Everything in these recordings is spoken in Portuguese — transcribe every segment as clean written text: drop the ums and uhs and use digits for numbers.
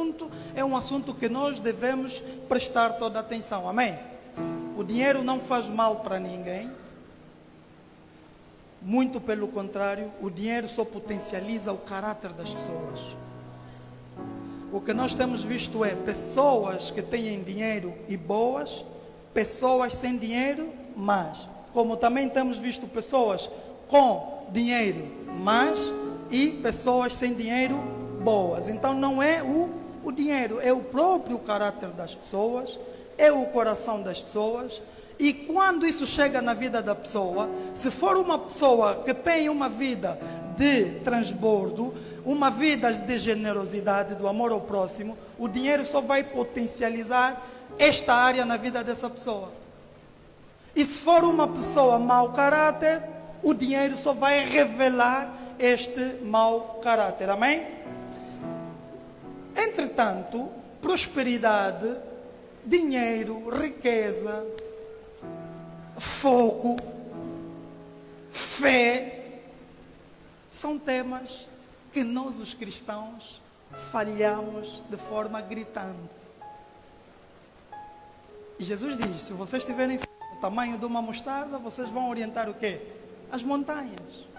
assunto é um assunto que nós devemos prestar toda a atenção. Amém? O dinheiro não faz mal para ninguém. Muito pelo contrário, o dinheiro só potencializa o caráter das pessoas. O que nós temos visto é pessoas que têm dinheiro e boas, pessoas sem dinheiro, mas como também temos visto pessoas com dinheiro, mas e pessoas sem dinheiro, boas. Então não é o dinheiro, é o próprio caráter das pessoas, é o coração das pessoas. E quando isso chega na vida da pessoa, se for uma pessoa que tem uma vida de transbordo, uma vida de generosidade, do amor ao próximo, o dinheiro só vai potencializar esta área na vida dessa pessoa. E se for uma pessoa mau caráter, o dinheiro só vai revelar este mau caráter. Amém? Entretanto, prosperidade, dinheiro, riqueza, fogo, fé, são temas que nós os cristãos falhamos de forma gritante. E Jesus diz, se vocês tiverem o tamanho de uma mostarda, vocês vão orientar o quê? As montanhas.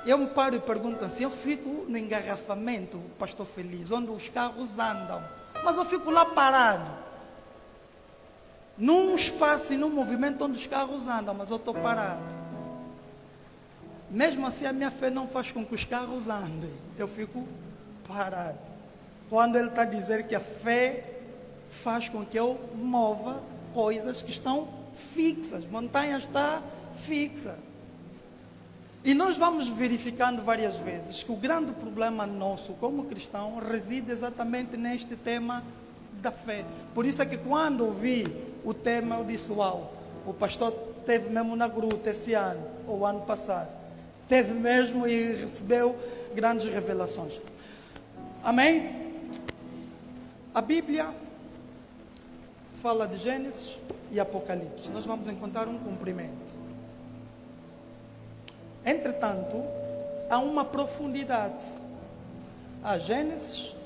Eu me paro e pergunto assim, eu fico no engarrafamento, pastor Feliz, onde os carros andam, mas eu fico lá parado, num espaço e num movimento onde os carros andam, mas eu estou parado. Mesmo assim a minha fé não faz com que os carros andem, eu fico parado. Quando ele está a dizer que a fé faz com que eu mova coisas que estão fixas, montanhas está fixa. E nós vamos verificando várias vezes que o grande problema nosso como cristão reside exatamente neste tema da fé. Por isso é que quando ouvi o tema eu disse, uau, o pastor teve mesmo na gruta esse ano, ou ano passado. Teve mesmo e recebeu grandes revelações. Amém? A Bíblia fala de Gênesis e Apocalipse. Nós vamos encontrar um cumprimento. Entretanto, há uma profundidade. A Gênesis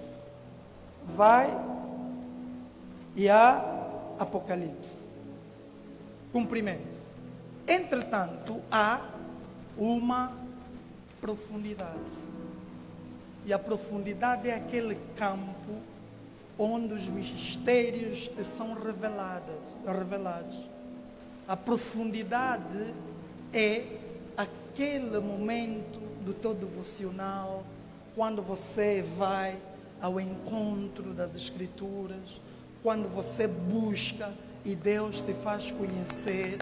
vai e há Apocalipse. Cumprimento. Entretanto, há uma profundidade. E a profundidade é aquele campo onde os mistérios te são revelados. A profundidade é aquele momento do teu devocional, quando você vai ao encontro das Escrituras, quando você busca e Deus te faz conhecer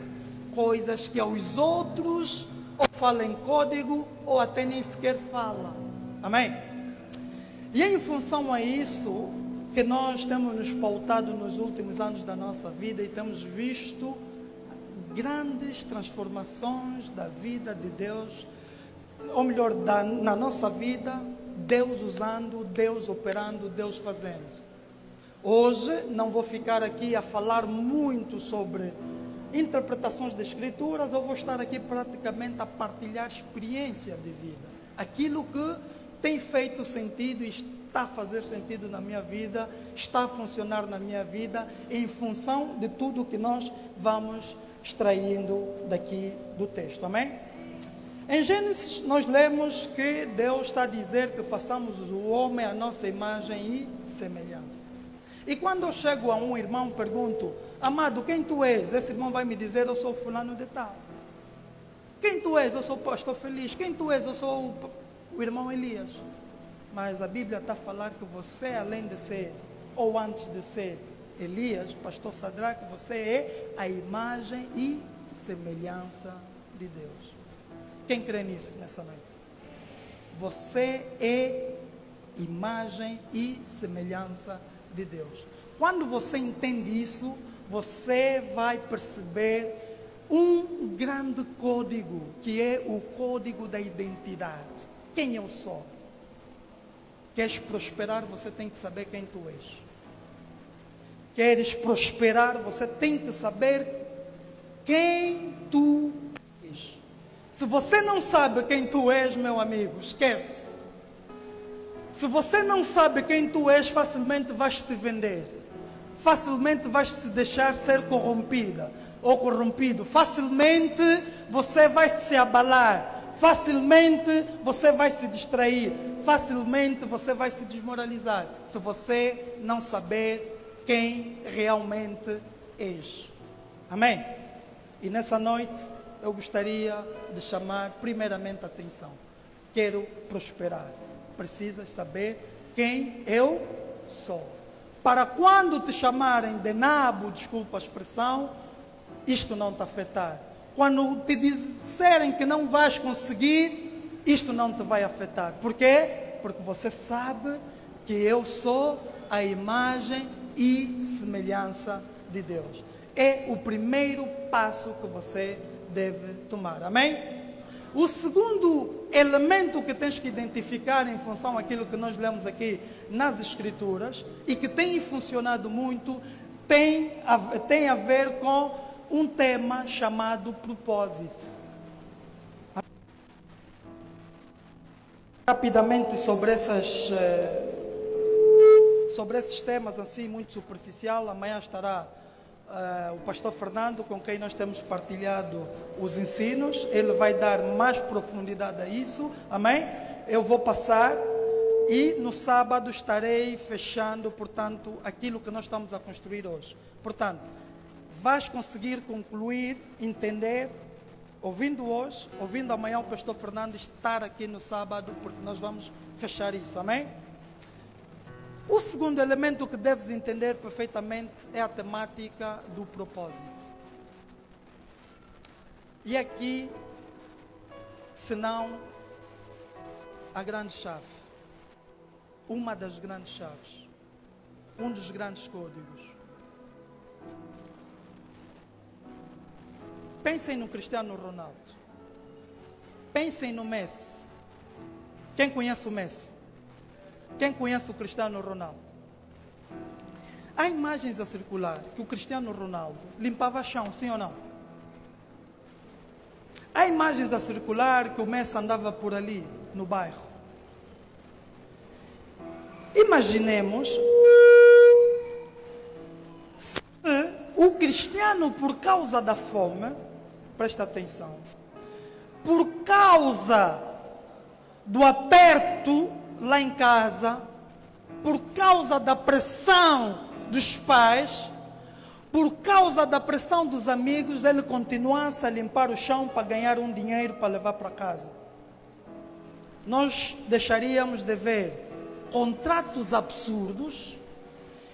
coisas que aos outros ou fala em código ou até nem sequer fala. Amém? E é em função a isso que nós temos nos pautado nos últimos anos da nossa vida e temos visto grandes transformações da vida de Deus, ou melhor, na nossa vida, Deus usando, Deus operando, Deus fazendo. Hoje não vou ficar aqui a falar muito sobre interpretações das Escrituras, eu vou estar aqui praticamente a partilhar experiência de vida. Aquilo que tem feito sentido e está a fazer sentido na minha vida, está a funcionar na minha vida, em função de tudo que nós vamos extraindo daqui do texto. Amém? Em Gênesis nós lemos que Deus está a dizer que façamos o homem à nossa imagem e semelhança. E quando eu chego a um irmão, pergunto, amado, quem tu és? Esse irmão vai me dizer, eu sou fulano de tal. Quem tu és? Eu sou o pastor Feliz. Quem tu és? Eu sou o irmão Elias. Mas a Bíblia está a falar que você, além de ser, ou antes de ser Elias, pastor Sadraque, você é a imagem e semelhança de Deus. Quem crê nisso nessa noite? Você é imagem e semelhança de Deus. Quando você entende isso, você vai perceber um grande código, que é o código da identidade. Quem eu sou? Queres prosperar, você tem que saber quem tu és. Queres prosperar, você tem que saber quem tu és. Se você não sabe quem tu és, meu amigo, esquece. Se você não sabe quem tu és, facilmente vais te vender. Facilmente vais se deixar ser corrompida ou corrompido. Facilmente você vai se abalar. Facilmente você vai se distrair. Facilmente você vai se desmoralizar. Se você não saber quem realmente és. Amém? E nessa noite eu gostaria de chamar primeiramente a atenção. Quero prosperar. Precisas saber quem eu sou. Para quando te chamarem de nabo, desculpa a expressão, isto não te afetar. Quando te disserem que não vais conseguir, isto não te vai afetar. Por quê? Porque você sabe que eu sou a imagem e semelhança de Deus. É o primeiro passo que você deve tomar. Amém? O segundo elemento que tens que identificar em função daquilo que nós lemos aqui nas Escrituras e que tem funcionado muito, tem a ver com um tema chamado propósito. Rapidamente sobre esses temas assim muito superficial, amanhã estará o pastor Fernando, com quem nós temos partilhado os ensinos. Ele vai dar mais profundidade a isso, amém? Eu vou passar e no sábado estarei fechando, portanto, aquilo que nós estamos a construir hoje. Portanto, vais conseguir concluir, entender, ouvindo hoje, ouvindo amanhã o pastor Fernando, estar aqui no sábado, porque nós vamos fechar isso, amém? O segundo elemento que deves entender perfeitamente é a temática do propósito. E aqui, se não a grande chave, uma das grandes chaves, um dos grandes códigos. Pensem no Cristiano Ronaldo. Pensem no Messi. Quem conhece o Messi? Quem conhece o Cristiano Ronaldo? Há imagens a circular que o Cristiano Ronaldo limpava chão, sim ou não? Há imagens a circular que o Messi andava por ali, no bairro. Imaginemos se o Cristiano, por causa da fome, presta atenção, por causa do aperto lá em casa, por causa da pressão dos pais, por causa da pressão dos amigos, ele continuasse a limpar o chão para ganhar um dinheiro para levar para casa. Nós deixaríamos de ver contratos absurdos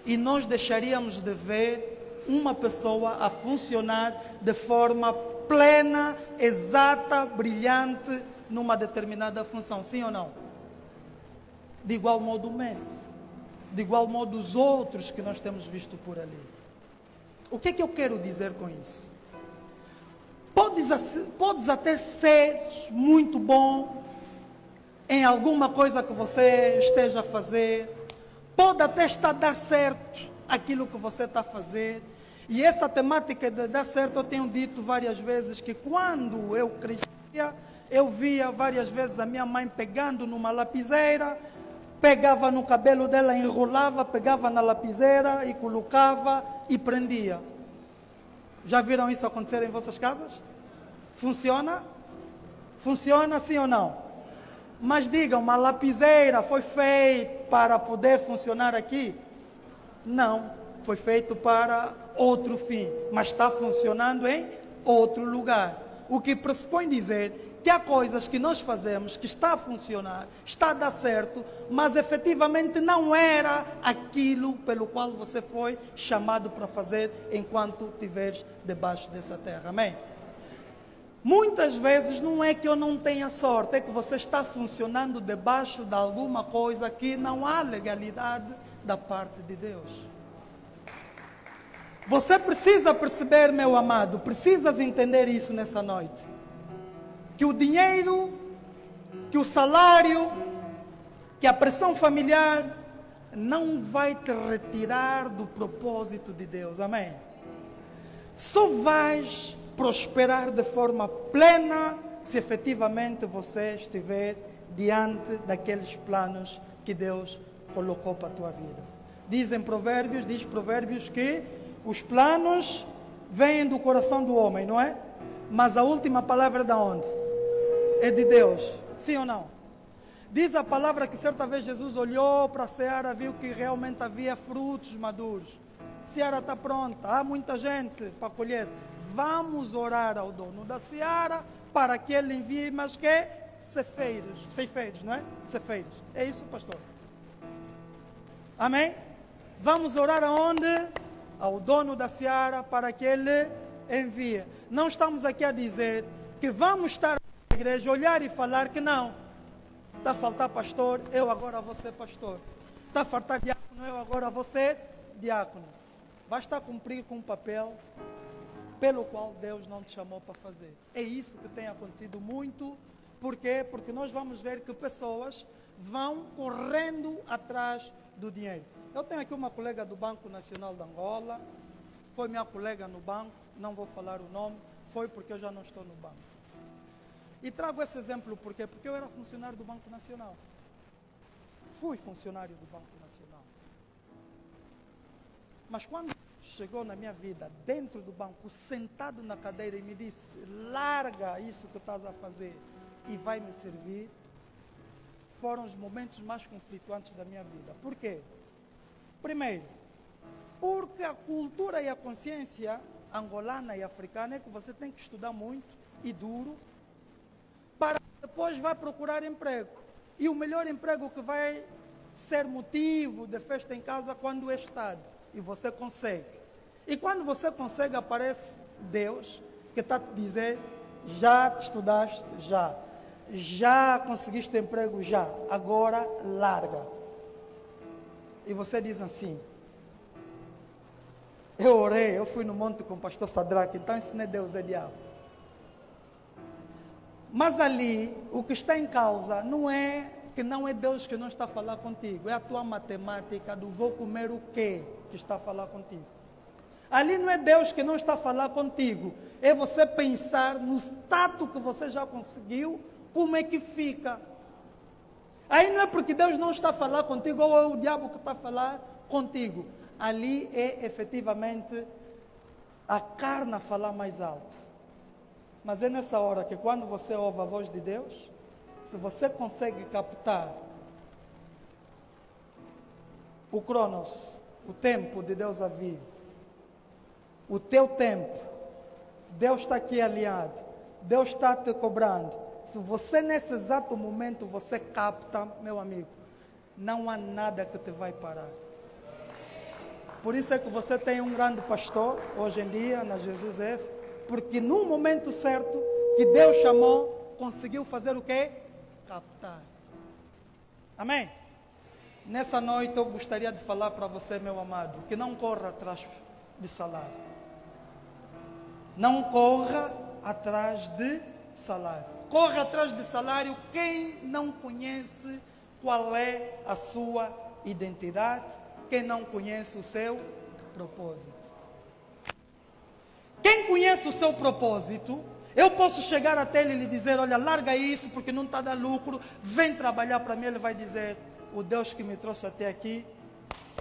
e nós deixaríamos de ver uma pessoa a funcionar de forma plena, exata, brilhante numa determinada função, sim ou não? De igual modo o Messi, de igual modo os outros que nós temos visto por ali. O que é que eu quero dizer com isso? Podes até ser muito bom em alguma coisa que você esteja a fazer, pode até estar a dar certo aquilo que você está a fazer, e essa temática de dar certo, eu tenho dito várias vezes que quando eu crescia, eu via várias vezes a minha mãe pegando numa lapiseira, pegava no cabelo dela, enrolava, pegava na lapiseira e colocava e prendia. Já viram isso acontecer em vossas casas? Funciona? Funciona sim ou não? Mas digam, uma lapiseira foi feita para poder funcionar aqui? Não, foi feito para outro fim, mas está funcionando em outro lugar. O que pressupõe dizer que há coisas que nós fazemos que está a funcionar, está a dar certo, mas efetivamente não era aquilo pelo qual você foi chamado para fazer enquanto estiveres debaixo dessa terra. Amém? Muitas vezes não é que eu não tenha sorte, é que você está funcionando debaixo de alguma coisa que não há legalidade da parte de Deus. Você precisa perceber, meu amado, precisas entender isso nessa noite. Que o dinheiro, que o salário, que a pressão familiar não vai te retirar do propósito de Deus. Amém? Só vais prosperar de forma plena se efetivamente você estiver diante daqueles planos que Deus colocou para a tua vida. Diz Provérbios que os planos vêm do coração do homem, não é? Mas a última palavra é de onde? É de Deus. Sim ou não? Diz a palavra que certa vez Jesus olhou para a seara, viu que realmente havia frutos maduros. A seara está pronta, há muita gente para colher. Vamos orar ao dono da seara para que ele envie, mas que? Ceifeiros, não é? Ceifeiros. É isso, pastor? Amém? Vamos orar aonde? Ao dono da seara para que ele envie. Não estamos aqui a dizer que vamos estar na igreja, olhar e falar que não. Está a faltar pastor, eu agora vou ser pastor. Está a faltar diácono, eu agora vou ser diácono. Basta cumprir com um papel pelo qual Deus não te chamou para fazer. É isso que tem acontecido muito. Por quê? Porque nós vamos ver que pessoas vão correndo atrás do dinheiro. Eu tenho aqui uma colega do Banco Nacional de Angola. Foi minha colega no banco, não vou falar o nome. Foi porque eu já não estou no banco. E trago esse exemplo por quê? Porque eu era funcionário do Banco Nacional. Fui funcionário do Banco Nacional. Mas quando chegou na minha vida, dentro do banco, sentado na cadeira e me disse, larga isso que estás a fazer e vai me servir, foram os momentos mais conflituantes da minha vida. Por quê? Primeiro, porque a cultura e a consciência angolana e africana é que você tem que estudar muito e duro para depois vai procurar emprego. E o melhor emprego que vai ser motivo de festa em casa quando é Estado. E você consegue. E quando você consegue, aparece Deus que está a te dizer, já te estudaste, já conseguiste emprego, já. Agora larga. E você diz assim, eu orei, eu fui no monte com o pastor Sadraque, então isso não é Deus, é diabo. Mas ali, o que está em causa não é que não é Deus que não está a falar contigo, é a tua matemática do vou comer o quê que está a falar contigo. Ali não é Deus que não está a falar contigo, é você pensar no status que você já conseguiu, como é que fica. Aí não é porque Deus não está a falar contigo ou é o diabo que está a falar contigo. Ali é efetivamente a carne a falar mais alto. Mas é nessa hora que quando você ouve a voz de Deus, se você consegue captar o cronos, o tempo de Deus a vir, o teu tempo, Deus está aqui alinhado, Deus está te cobrando. Se você nesse exato momento você capta, meu amigo, não há nada que te vai parar. Por isso é que você tem um grande pastor, hoje em dia, na Jesus S, porque no momento certo que Deus chamou, conseguiu fazer o quê? Captar. Amém? Nessa noite eu gostaria de falar para você, meu amado, que não corra atrás de salário. Não corra atrás de salário. Corra atrás de salário quem não conhece qual é a sua identidade, quem não conhece o seu propósito. Quem conhece o seu propósito, eu posso chegar até ele e lhe dizer, olha, larga isso porque não está dando lucro, vem trabalhar para mim. Ele vai dizer, o Deus que me trouxe até aqui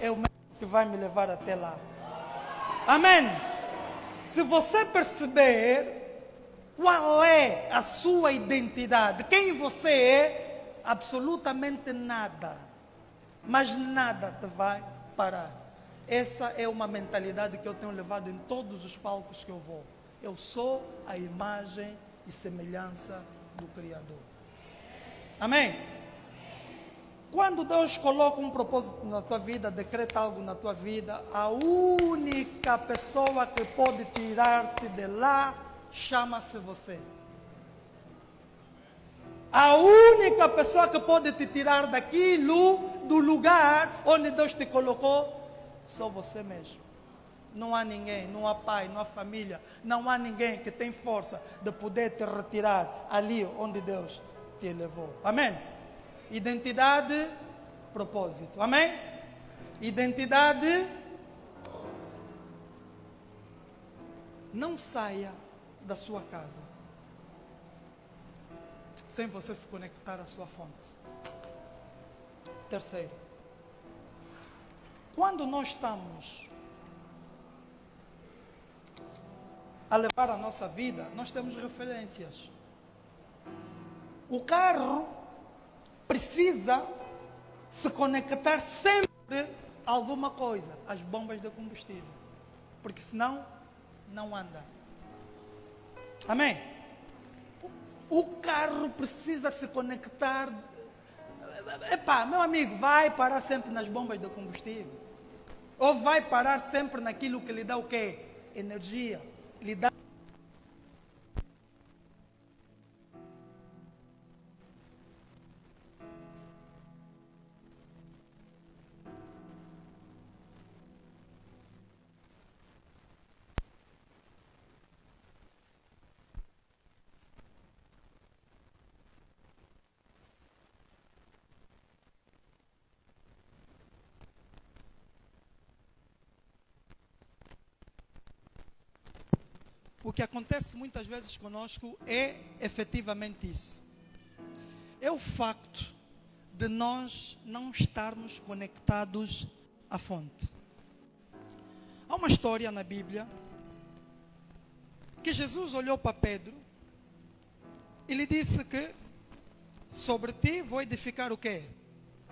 é o mesmo que vai me levar até lá. Amém? Se você perceber qual é a sua identidade, quem você é, absolutamente nada, mas nada te vai parar. Essa é uma mentalidade que eu tenho levado em todos os palcos que eu vou. Eu sou a imagem e semelhança do Criador. Amém? Quando Deus coloca um propósito na tua vida, decreta algo na tua vida, a única pessoa que pode tirar-te de lá chama-se você. A única pessoa que pode te tirar daquilo, do lugar onde Deus te colocou, só você mesmo. Não há ninguém, não há pai, não há família, não há ninguém que tem força de poder te retirar ali onde Deus te levou. Amém? Identidade, propósito. Amém? Identidade. Não saia da sua casa sem você se conectar à sua fonte. Terceiro, quando nós estamos a levar a nossa vida, nós temos referências. O carro precisa se conectar sempre a alguma coisa, às bombas de combustível, porque senão não anda. Amém? O carro precisa se conectar. Epá, meu amigo, vai parar sempre nas bombas de combustível? Ou vai parar sempre naquilo que lhe dá o quê? Energia. Lhe dá. O que acontece muitas vezes conosco é efetivamente isso. É o facto de nós não estarmos conectados à fonte. Há uma história na Bíblia que Jesus olhou para Pedro e lhe disse que sobre ti vou edificar o quê?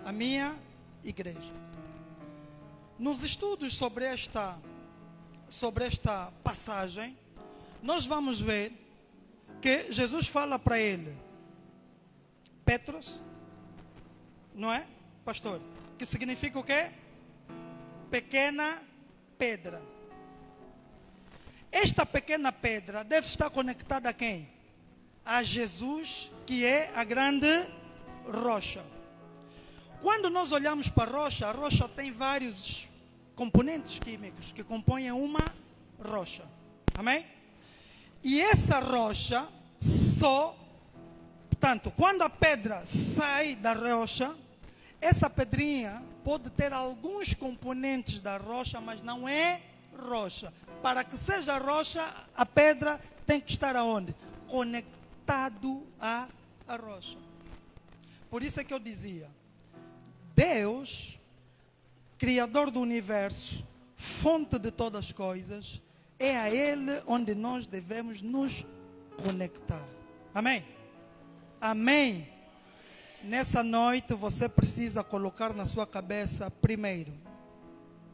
A minha igreja. Nos estudos sobre esta passagem, nós vamos ver que Jesus fala para ele, Petros, não é, pastor? Que significa o quê? Pequena pedra. Esta pequena pedra deve estar conectada a quem? A Jesus, que é a grande rocha. Quando nós olhamos para a rocha tem vários componentes químicos que compõem uma rocha. Amém? E essa rocha portanto, quando a pedra sai da rocha, essa pedrinha pode ter alguns componentes da rocha, mas não é rocha. Para que seja rocha, a pedra tem que estar aonde? Conectado à rocha. Por isso é que eu dizia, Deus, Criador do universo, fonte de todas as coisas, é a Ele onde nós devemos nos conectar. Amém? Amém? Nessa noite você precisa colocar na sua cabeça, primeiro,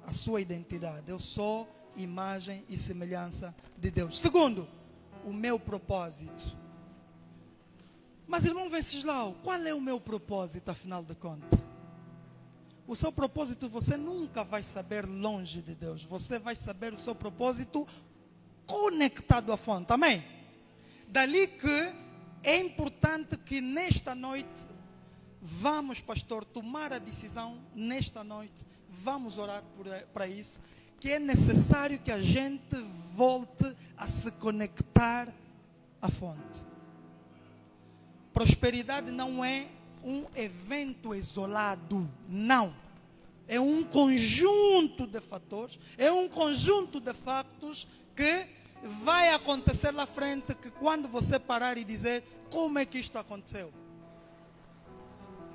a sua identidade. Eu sou imagem e semelhança de Deus. Segundo, o meu propósito. Mas irmão Venceslau, qual é o meu propósito afinal de contas? O seu propósito você nunca vai saber longe de Deus. Você vai saber o seu propósito conectado à fonte. Amém? Dali que é importante que nesta noite vamos, pastor, tomar a decisão nesta noite. Vamos orar para isso. Que é necessário que a gente volte a se conectar à fonte. Prosperidade não é um evento isolado, não. É um conjunto de fatores, é um conjunto de factos que vai acontecer lá frente, que quando você parar e dizer, como é que isto aconteceu?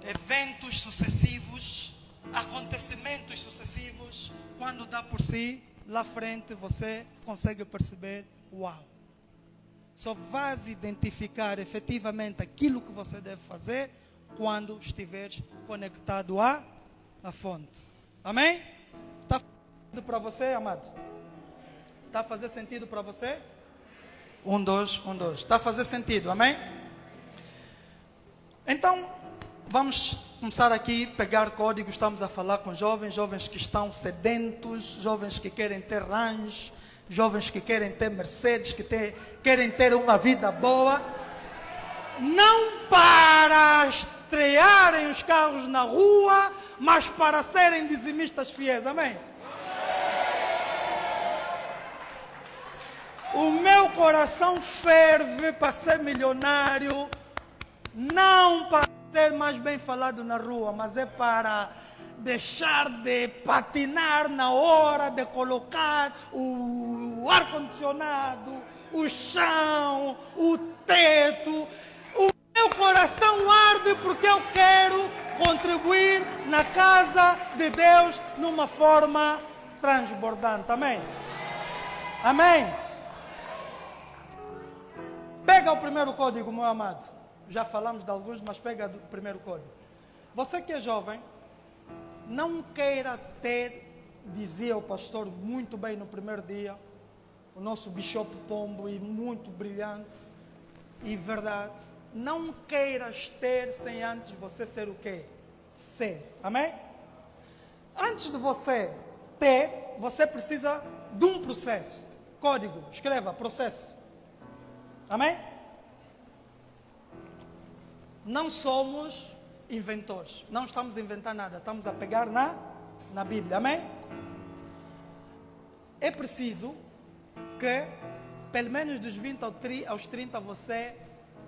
Eventos sucessivos, acontecimentos sucessivos, quando dá por si, lá frente você consegue perceber, uau. Só vais identificar efetivamente aquilo que você deve fazer quando estiveres conectado à fonte. Amém? Está fazendo sentido para você, amado? Está a fazer sentido para você? 1, 2, 1, 2. Está a fazer sentido, amém? Então, vamos começar aqui a pegar códigos. Estamos a falar com jovens que estão sedentos, jovens que querem ter Range, jovens que querem ter Mercedes, que querem ter uma vida boa. Não para estrearem os carros na rua, mas para serem dizimistas fiéis. Amém? O meu coração ferve para ser milionário, não para ser mais bem falado na rua, mas é para deixar de patinar na hora de colocar o ar-condicionado, o chão, o teto. O Meu coração arde porque eu quero contribuir na casa de Deus numa forma transbordante. Amém? Amém? Pega o primeiro código, meu amado. Já falamos de alguns, mas pega o primeiro código. Você que é jovem, não queira dizia o pastor muito bem no primeiro dia, o nosso Bishop Pombo, e muito brilhante e verdade. Não queiras ter sem antes você ser o quê? Ser. Amém? Antes de você ter, você precisa de um processo. Código, escreva, processo. Amém? Não somos inventores. Não estamos a inventar nada. Estamos a pegar na Bíblia. Amém? É preciso que, pelo menos dos 20 aos 30, você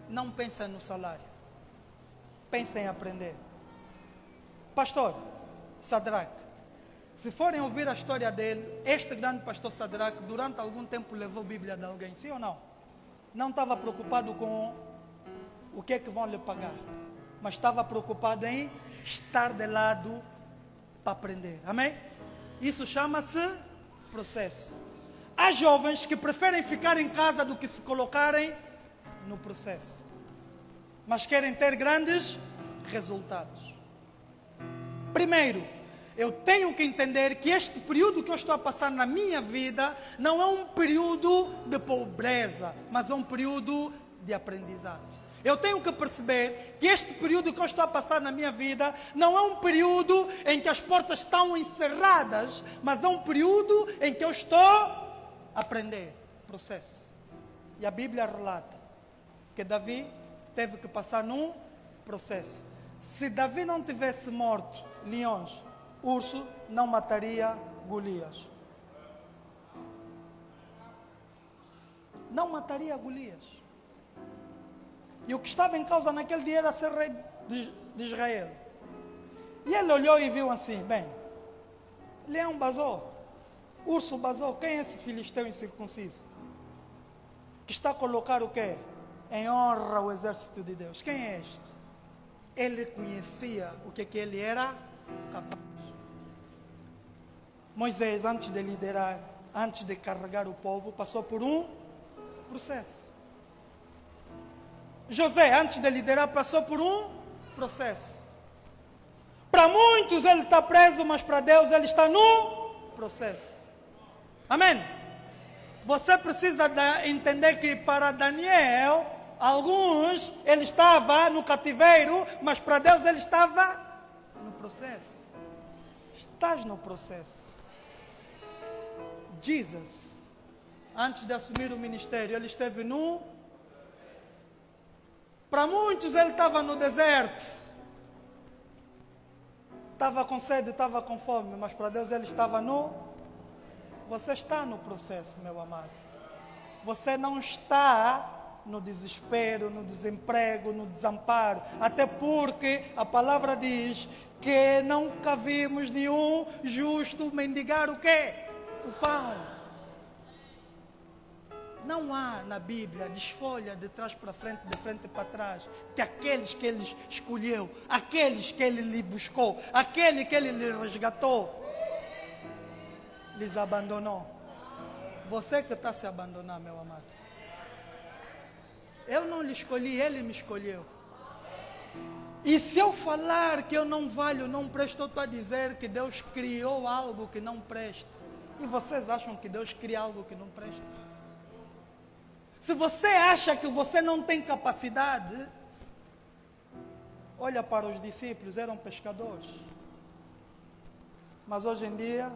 não pense no salário. Pense em aprender. Pastor Sadraque, se forem ouvir a história dele, este grande pastor Sadraque, durante algum tempo levou a Bíblia de alguém, sim ou não? Não estava preocupado com o que é que vão lhe pagar, mas estava preocupado em estar de lado para aprender. Amém? Isso chama-se processo. Há jovens que preferem ficar em casa do que se colocarem no processo, mas querem ter grandes resultados. Primeiro, eu tenho que entender que este período que eu estou a passar na minha vida não é um período de pobreza, mas é um período de aprendizagem. Eu tenho que perceber que este período que eu estou a passar na minha vida não é um período em que as portas estão encerradas, mas é um período em que eu estou a aprender. Processo. E a Bíblia relata que Davi teve que passar num processo. Se Davi não tivesse morto leões, urso, não mataria Golias. Não mataria Golias. E o que estava em causa naquele dia era ser rei de Israel. E ele olhou e viu assim, bem, leão basou, urso basou, quem é esse filisteu incircunciso? Que está a colocar o quê? Em honra o exército de Deus. Quem é este? Ele conhecia o que ele era capaz. Moisés, antes de liderar, antes de carregar o povo, passou por um processo. José, antes de liderar, passou por um processo. Para muitos ele está preso, mas para Deus ele está no processo. Amém? Você precisa entender que para Daniel, alguns, ele estava no cativeiro, mas para Deus ele estava no processo. Estás no processo. Jesus, antes de assumir o ministério, ele esteve no... Para muitos ele estava no deserto. Estava com sede, estava com fome, mas para Deus ele estava no... Você está no processo, meu amado. Você não está no desespero, no desemprego, no desamparo. Até porque a palavra diz que nunca vimos nenhum justo mendigar o quê? O pão. Não há na Bíblia, desfolha de trás para frente, de frente para trás, que aqueles que ele escolheu, aqueles que ele lhe buscou, aquele que ele lhe resgatou, lhes abandonou. Você que está a se abandonar, meu amado. Eu não lhe escolhi, ele me escolheu. E se eu falar que eu não valho, não presto, eu estou a dizer que Deus criou algo que não presta. E vocês acham que Deus cria algo que não presta? Se você acha que você não tem capacidade, olha para os discípulos, eram pescadores. Mas hoje em dia,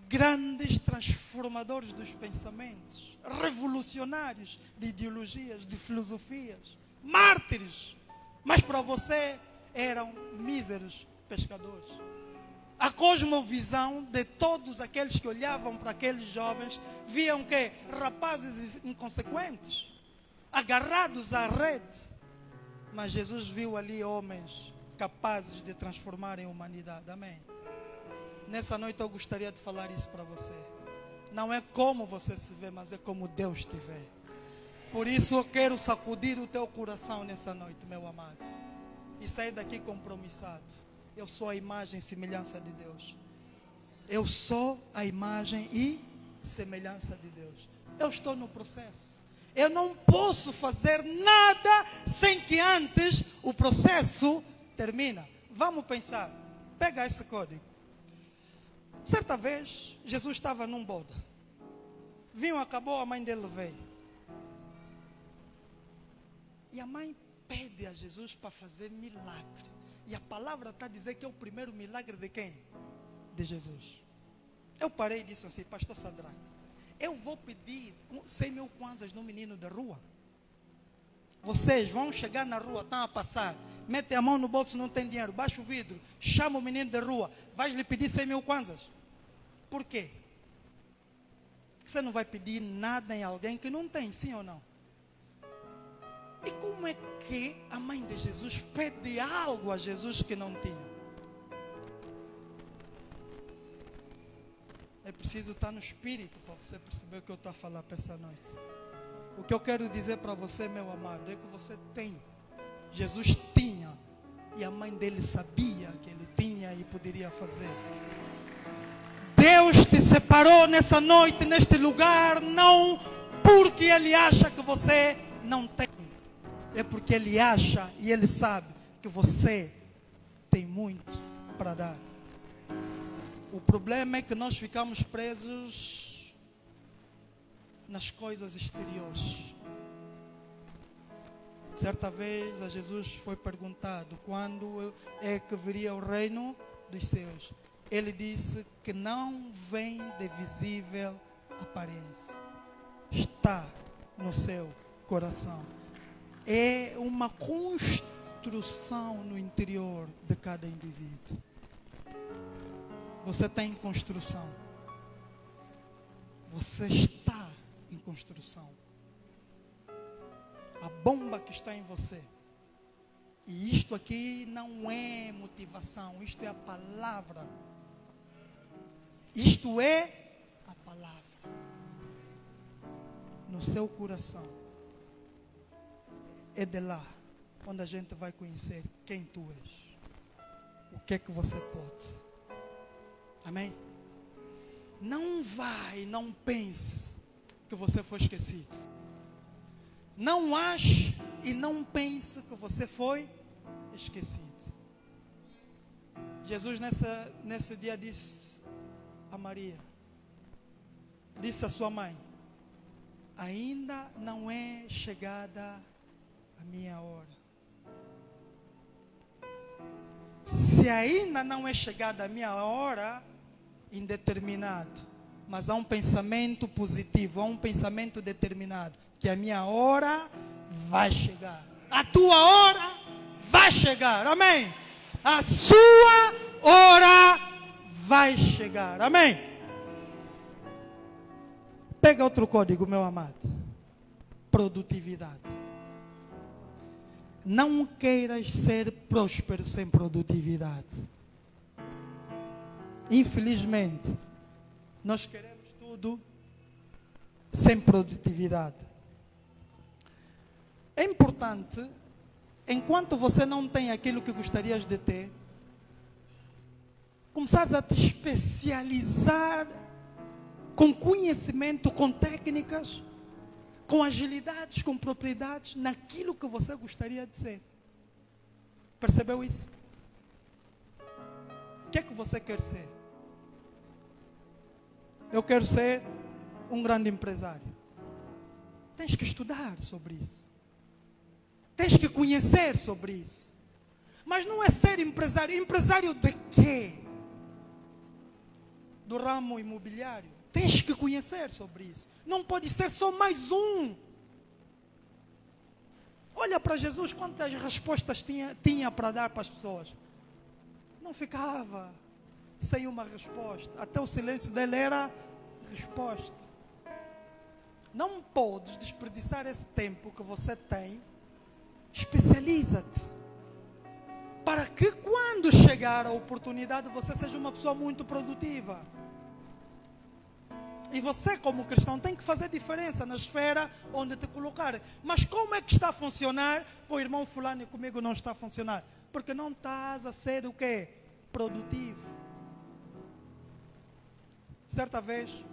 grandes transformadores dos pensamentos, revolucionários de ideologias, de filosofias, mártires, mas para você eram míseros pescadores. A cosmovisão de todos aqueles que olhavam para aqueles jovens, viam que rapazes inconsequentes, agarrados à rede, mas Jesus viu ali homens capazes de transformar a humanidade. Amém. Nessa noite eu gostaria de falar isso para você. Não é como você se vê, mas é como Deus te vê. Por isso eu quero sacudir o teu coração nessa noite, meu amado. E sair daqui compromissado. Eu sou a imagem e semelhança de Deus. Eu sou a imagem e semelhança de Deus. Eu estou no processo. Eu não posso fazer nada sem que antes o processo termine. Vamos pensar. Pega esse código. Certa vez, Jesus estava num boda. Vinho acabou, a mãe dele veio. E a mãe pede a Jesus para fazer milagre. E a palavra está a dizer que é o primeiro milagre de quem? De Jesus. Eu parei e disse assim: Pastor Sadraque, eu vou pedir 100 mil kwanzas no menino da rua. Vocês vão chegar na rua, estão a passar, metem a mão no bolso, não tem dinheiro, baixa o vidro, chama o menino da rua, vais lhe pedir 100 mil kwanzas. Por quê? Porque você não vai pedir nada em alguém que não tem, sim ou não? E como é que a mãe de Jesus pede algo a Jesus que não tinha? É preciso estar no espírito para você perceber o que eu estou a falar para essa noite. O que eu quero dizer para você, meu amado, é que você tem. Jesus tinha. E a mãe dele sabia que ele tinha e poderia fazer. Deus te separou nessa noite, neste lugar, não porque Ele acha que você não tem. É porque Ele acha e Ele sabe que você tem muito para dar. O problema é que nós ficamos presos nas coisas exteriores. Certa vez a Jesus foi perguntado quando é que viria o reino dos céus. Ele disse que não vem de visível aparência. Está no seu coração. É uma construção no interior de cada indivíduo. Você está em construção. Você está em construção. A bomba que está em você. E isto aqui não é motivação. Isto é a palavra. Isto é a palavra. No seu coração. É de lá onde a gente vai conhecer quem tu és. O que é que você pode. Amém? Não pense que você foi esquecido. Não ache e não pense que você foi esquecido. Jesus nesse dia disse a Maria, disse a sua mãe: ainda não é chegada a minha hora. Se ainda não é chegada a minha hora, indeterminado, mas há um pensamento positivo, há um pensamento determinado, que a minha hora vai chegar. A tua hora vai chegar, amém? A sua hora vai chegar, amém? Pega outro código, meu amado. Produtividade. Não queiras ser próspero sem produtividade. Infelizmente, nós queremos tudo sem produtividade. É importante, enquanto você não tem aquilo que gostarias de ter, começares a te especializar com conhecimento, com técnicas, com agilidades, com propriedades, naquilo que você gostaria de ser. Percebeu isso? O que é que você quer ser? Eu quero ser um grande empresário. Tens que estudar sobre isso. Tens que conhecer sobre isso. Mas não é ser empresário. Empresário de quê? Do ramo imobiliário. Tens que conhecer sobre isso. Não pode ser só mais um. Olha para Jesus, quantas respostas tinha para dar para as pessoas. Não ficava sem uma resposta. Até o silêncio dele era resposta. Não podes desperdiçar esse tempo que você tem. Especializa-te. Para quê? que quando chegar a oportunidade você seja uma pessoa muito produtiva. E você, como cristão, tem que fazer diferença na esfera onde te colocar. Mas como é que está a funcionar? Com o irmão fulano e comigo não está a funcionar. Porque não estás a ser o quê? Produtivo. Certa vez,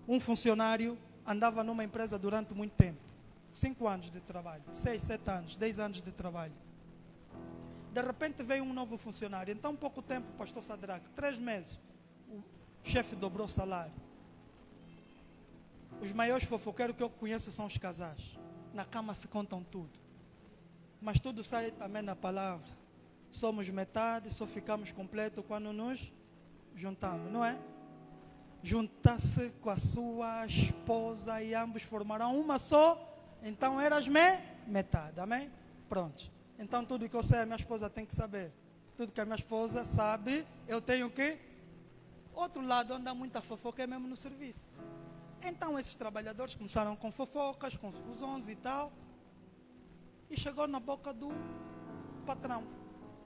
um funcionário andava numa empresa durante muito tempo. 5 anos de trabalho, 6, 7 anos, 10 anos de trabalho. De repente veio um novo funcionário. Em tão pouco tempo, pastor Sadraque, 3 meses, o chefe dobrou o salário. Os maiores fofoqueiros que eu conheço são os casais. Na cama se contam tudo. Mas tudo sai também na palavra. Somos metade, só ficamos completos quando nos juntamos, não é? Junta-se com a sua esposa e ambos formarão uma só. Então eras metade, amém? Pronto. Então tudo que eu sei a minha esposa tem que saber. Tudo que a minha esposa sabe, eu tenho que. Outro lado onde há muita fofoca é mesmo no serviço. Então esses trabalhadores começaram com fofocas, confusões e tal. E chegou na boca do patrão.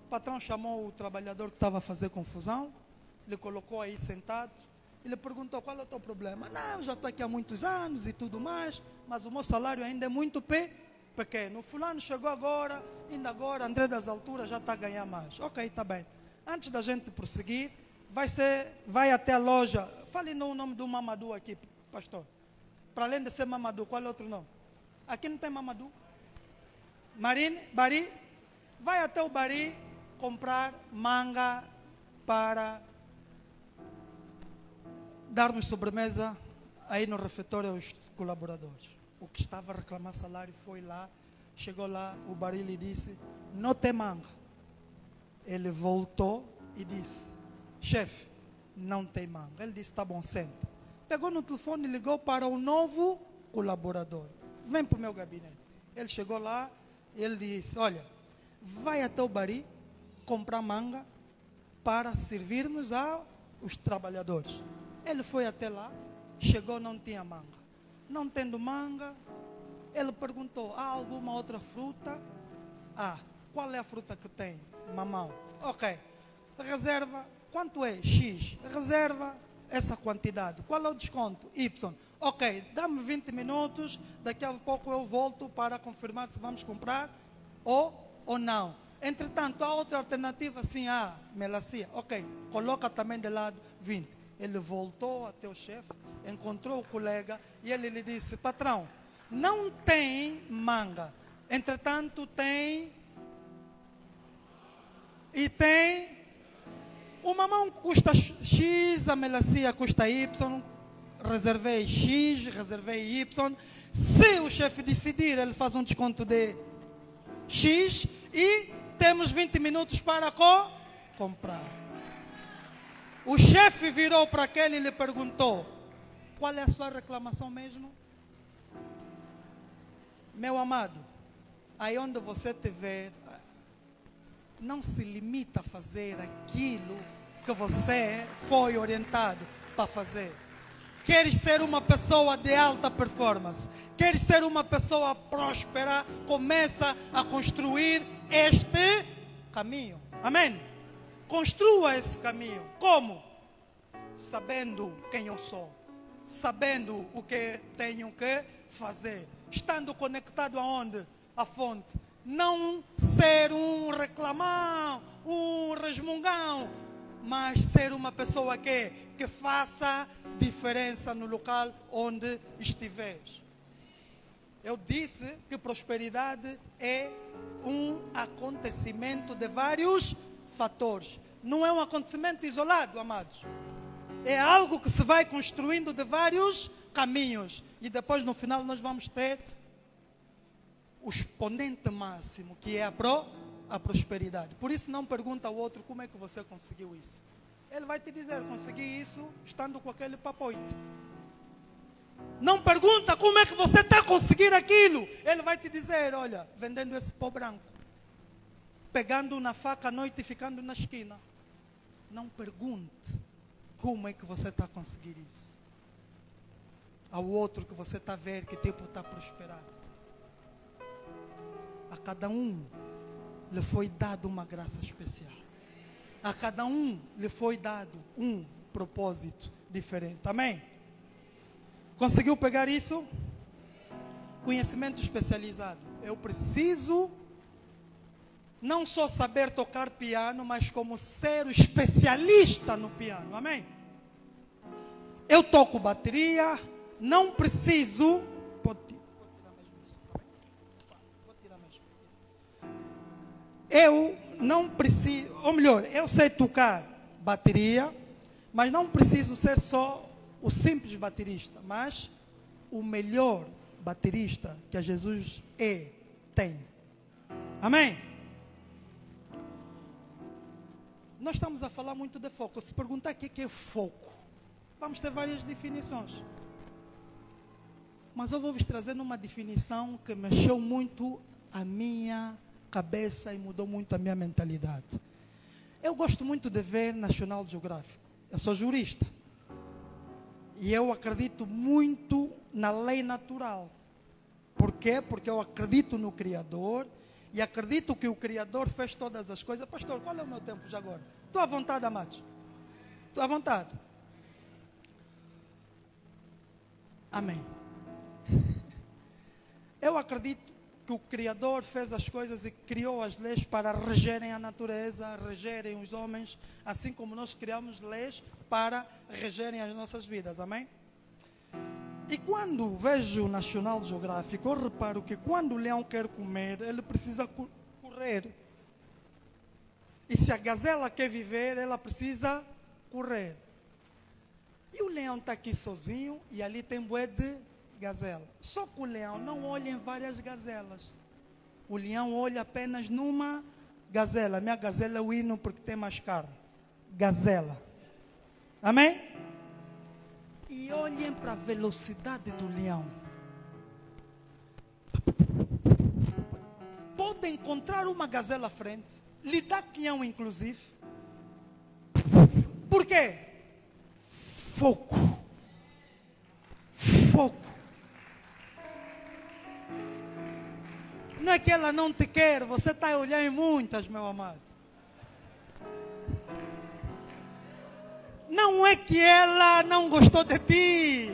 O patrão chamou o trabalhador que estava a fazer confusão. Lhe colocou aí sentado. E lhe perguntou: qual é o teu problema? Não, já estou aqui há muitos anos e tudo mais. Mas o meu salário ainda é muito pequeno. O fulano chegou agora, ainda agora, André das Alturas já está a ganhar mais. Ok, está bem. Antes da gente prosseguir, vai até a loja. Fale no nome do Mamadou aqui, pastor. Para além de ser Mamadou, qual é outro nome? Aqui não tem Mamadou? Bari? Vai até o Bari comprar manga para darmos sobremesa aí no refeitório aos colaboradores. O que estava a reclamar salário foi lá, chegou lá, o Bari lhe disse: não tem manga. Ele voltou e disse: chefe, não tem manga. Ele disse: tá bom, senta. Pegou no telefone e ligou para o novo colaborador: vem para o meu gabinete. Ele chegou lá e ele disse: olha, vai até o Bari comprar manga para servirmos aos trabalhadores. Ele foi até lá, chegou, não tinha manga. Não tendo manga, ele perguntou: há alguma outra fruta? Qual é a fruta que tem? Mamão. Ok. Reserva, quanto é? X. Reserva essa quantidade. Qual é o desconto? Y. Ok, dá-me 20 minutos, daqui a pouco eu volto para confirmar se vamos comprar ou não. Entretanto, há outra alternativa? Sim, melancia. Ok, coloca também de lado 20. Ele voltou até o chefe, encontrou o colega e ele lhe disse: patrão, não tem manga. Entretanto, tem. E tem. O mamão custa X, a melancia custa Y. Reservei X, reservei Y. Se o chefe decidir, ele faz um desconto de X e temos 20 minutos para comprar. O chefe virou para aquele e lhe perguntou: qual é a sua reclamação mesmo? Meu amado, aí onde você estiver, não se limita a fazer aquilo que você foi orientado para fazer. Queres ser uma pessoa de alta performance? Queres ser uma pessoa próspera? Começa a construir este caminho. Amém? Construa esse caminho. Como? Sabendo quem eu sou. Sabendo o que tenho que fazer. Estando conectado aonde? À fonte. Não ser um reclamão, um resmungão, mas ser uma pessoa que faça diferença no local onde estiveres. Eu disse que prosperidade é um acontecimento de vários fatores. Não é um acontecimento isolado, amados. É algo que se vai construindo de vários caminhos. E depois no final nós vamos ter o exponente máximo, que é a prosperidade. Por isso não pergunta ao outro: como é que você conseguiu isso? Ele vai te dizer: consegui isso estando com aquele papoite. Não pergunta como é que você está a conseguir aquilo. Ele vai te dizer: olha, vendendo esse pó branco, pegando na faca à noite e ficando na esquina. Não pergunte como é que você está a conseguir isso ao outro que você está a ver que tipo está a prosperar. A cada um lhe foi dado uma graça especial. A cada um lhe foi dado um propósito diferente. Amém? Conseguiu pegar isso? Conhecimento especializado. Eu preciso não só saber tocar piano, mas como ser o especialista no piano. Amém? Eu toco bateria, não preciso... Eu não preciso, ou melhor, eu sei tocar bateria, mas não preciso ser só o simples baterista, mas o melhor baterista que Jesus tem. Amém? Nós estamos a falar muito de foco. Se perguntar o que é foco, vamos ter várias definições. Mas eu vou vos trazer uma definição que mexeu muito a minha cabeça e mudou muito a minha mentalidade. Eu gosto muito de ver National Geographic. Eu sou jurista. E eu acredito muito na lei natural. Por quê? Porque eu acredito no Criador. E acredito que o Criador fez todas as coisas. Pastor, qual é o meu tempo já agora? Estou à vontade, amados. Estou à vontade. Amém. Eu acredito que o Criador fez as coisas e criou as leis para regerem a natureza, regerem os homens, assim como nós criamos leis para regerem as nossas vidas. Amém? E quando vejo o National Geographic, eu reparo que quando o leão quer comer, ele precisa correr. E se a gazela quer viver, ela precisa correr. E o leão está aqui sozinho e ali tem bué de gazela. Só que o leão não olha em várias gazelas. O leão olha apenas numa gazela. Minha gazela é o hino porque tem mais carne. Gazela. Amém? E olhem para a velocidade do leão. Pode encontrar uma gazela à frente, lhe dá pinhão inclusive. Por quê? Foco. Foco. Não é que ela não te quer, você está a olhar em muitas, meu amado. Não é que ela não gostou de ti.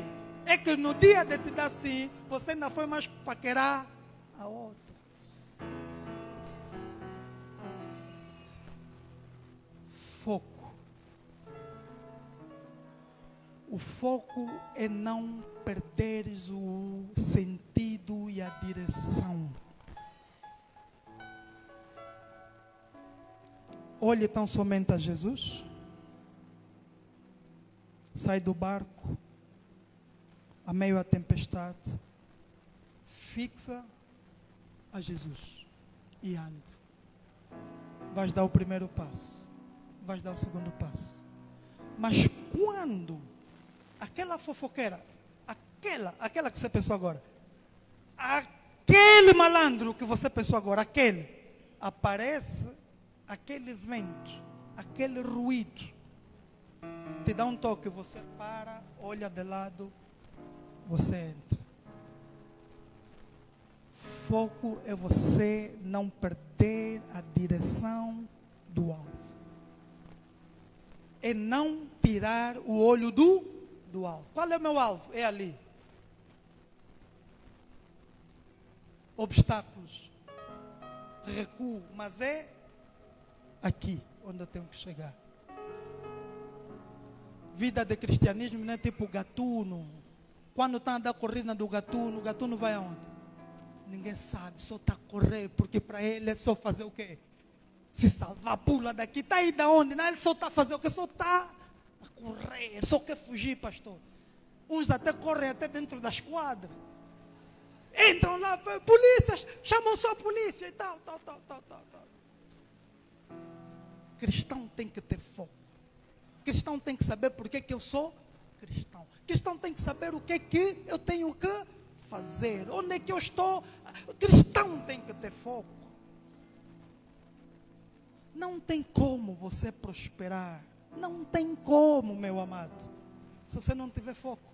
É que no dia de te dar sim, você ainda foi mais paquerar a outra. Foco. O foco é não perderes o sentido e a direção. Olhe tão somente a Jesus. Sai do barco, a meio à tempestade, fixa a Jesus e ande. Vais dar o primeiro passo, vais dar o segundo passo. Mas quando aquela fofoqueira, aquela que você pensou agora, aquele malandro que você pensou agora, aquele, aparece aquele vento, aquele ruído, te dá um toque, você para, olha de lado, você entra. Foco é você não perder a direção do alvo. É não tirar o olho do alvo. Qual é o meu alvo? É ali. Obstáculos. Recuo, mas é aqui onde eu tenho que chegar. Vida de cristianismo não é tipo gatuno. Quando está a dar corrida do gatuno, o gatuno vai aonde? Ninguém sabe, só está a correr, porque para ele é só fazer o quê? Se salvar, pula daqui, está aí da onde? Não, ele só está a fazer o quê? Só está a correr, só quer fugir, pastor. Uns até correm até dentro da esquadra. Entram lá, polícias, chamam só a polícia e tal. Cristão tem que ter foco. Cristão tem que saber por que eu sou cristão. Cristão tem que saber o que eu tenho que fazer. Onde é que eu estou? Cristão tem que ter foco. Não tem como você prosperar. Não tem como, meu amado, se você não tiver foco.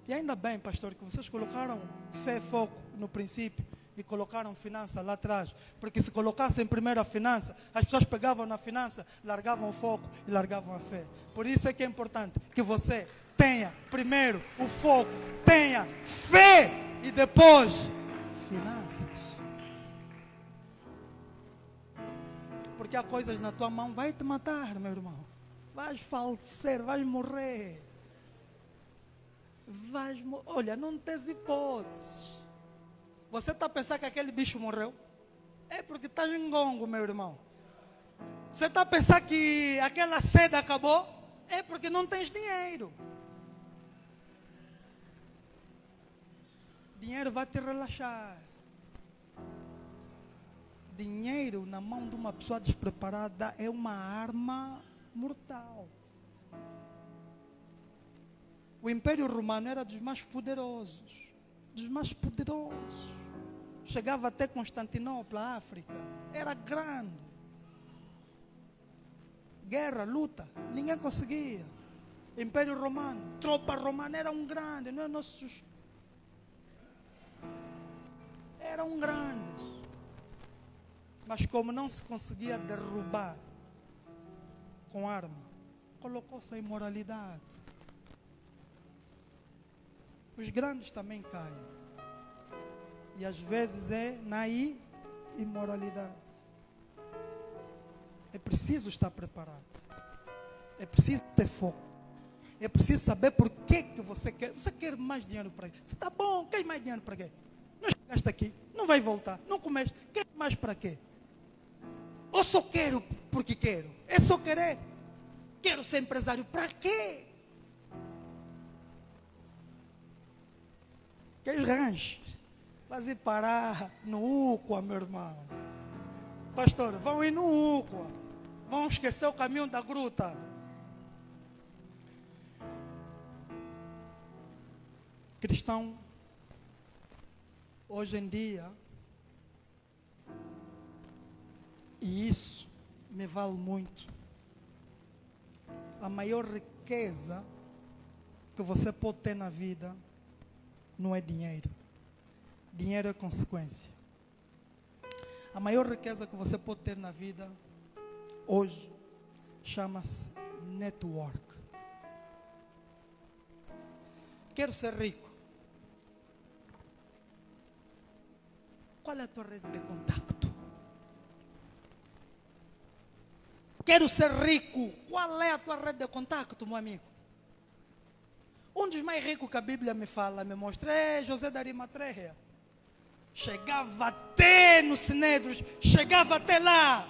E ainda bem, pastor, que vocês colocaram fé e foco no princípio. e colocaram finança lá atrás. Porque se colocassem primeiro a finança, as pessoas pegavam na finança, largavam o foco e largavam a fé. Por isso é que é importante que você tenha primeiro o foco, tenha fé e depois finanças. Porque há coisas na tua mão, vai te matar, meu irmão. Vais falecer, vais morrer. Olha, não tens hipóteses. Você está a pensar que aquele bicho morreu? É porque está em gongo, meu irmão. Você está a pensar que aquela sede acabou? É porque não tens dinheiro. Dinheiro vai te relaxar. Dinheiro na mão de uma pessoa despreparada é uma arma mortal. O Império Romano era dos mais poderosos. Dos mais poderosos. Chegava até Constantinopla, África. Era grande. Guerra, luta, ninguém conseguia. Império Romano, tropa romana era um grande, não é nossos. Eram grandes. Mas como não se conseguia derrubar com arma, colocou-se a imoralidade. Os grandes também caem. E às vezes é na imoralidade. É preciso estar preparado. É preciso ter foco. É preciso saber por que você quer. Você quer mais dinheiro para quê? Você está bom, quer mais dinheiro para quê? Não chegaste aqui, não vai voltar, não comeste, quer mais para quê? Ou só quero porque quero? É só querer. Quero ser empresário, para quê? Quer rancho? Vai ir parar no Uqua, meu irmão. Pastor, vão ir no Uqua. Vão esquecer o caminho da gruta. Cristão, hoje em dia, e isso me vale muito, a maior riqueza que você pode ter na vida não é dinheiro. Dinheiro é consequência. A maior riqueza que você pode ter na vida hoje chama-se network. Quero ser rico. Qual é a tua rede de contacto? Quero ser rico. Qual é a tua rede de contacto, meu amigo? Um dos mais ricos que a Bíblia me fala, me mostra, é José de Arimateia. Chegava até no Sinédrio, chegava até lá.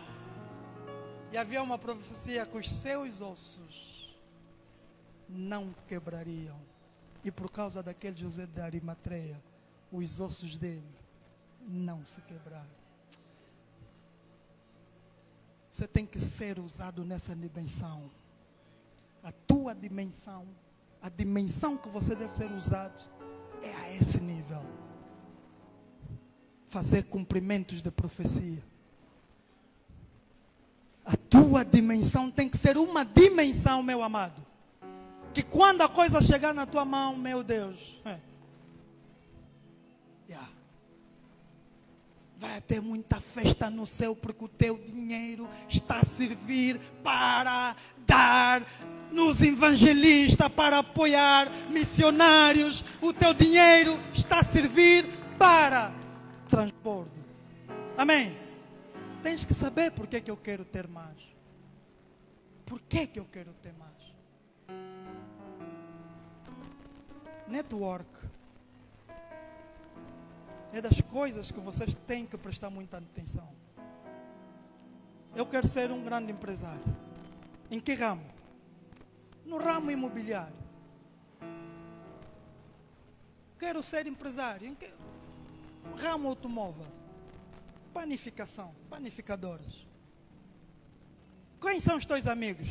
E havia uma profecia que os seus ossos não quebrariam. E por causa daquele José de Arimateia, os ossos dele não se quebraram. Você tem que ser usado nessa dimensão. A tua dimensão, a dimensão que você deve ser usado é a esse nível. Fazer cumprimentos de profecia. A tua dimensão tem que ser uma dimensão, meu amado. Que quando a coisa chegar na tua mão, meu Deus, vai ter muita festa no céu, porque o teu dinheiro está a servir para dar nos evangelistas, para apoiar missionários. O teu dinheiro está a servir para transbordo. Amém? Tens que saber por que eu quero ter mais. Por que eu quero ter mais? Network é das coisas que vocês têm que prestar muita atenção. Eu quero ser um grande empresário. Em que ramo? No ramo imobiliário. Quero ser empresário. Em que ramo automóvel? Panificação, panificadoras. Quem são os teus amigos?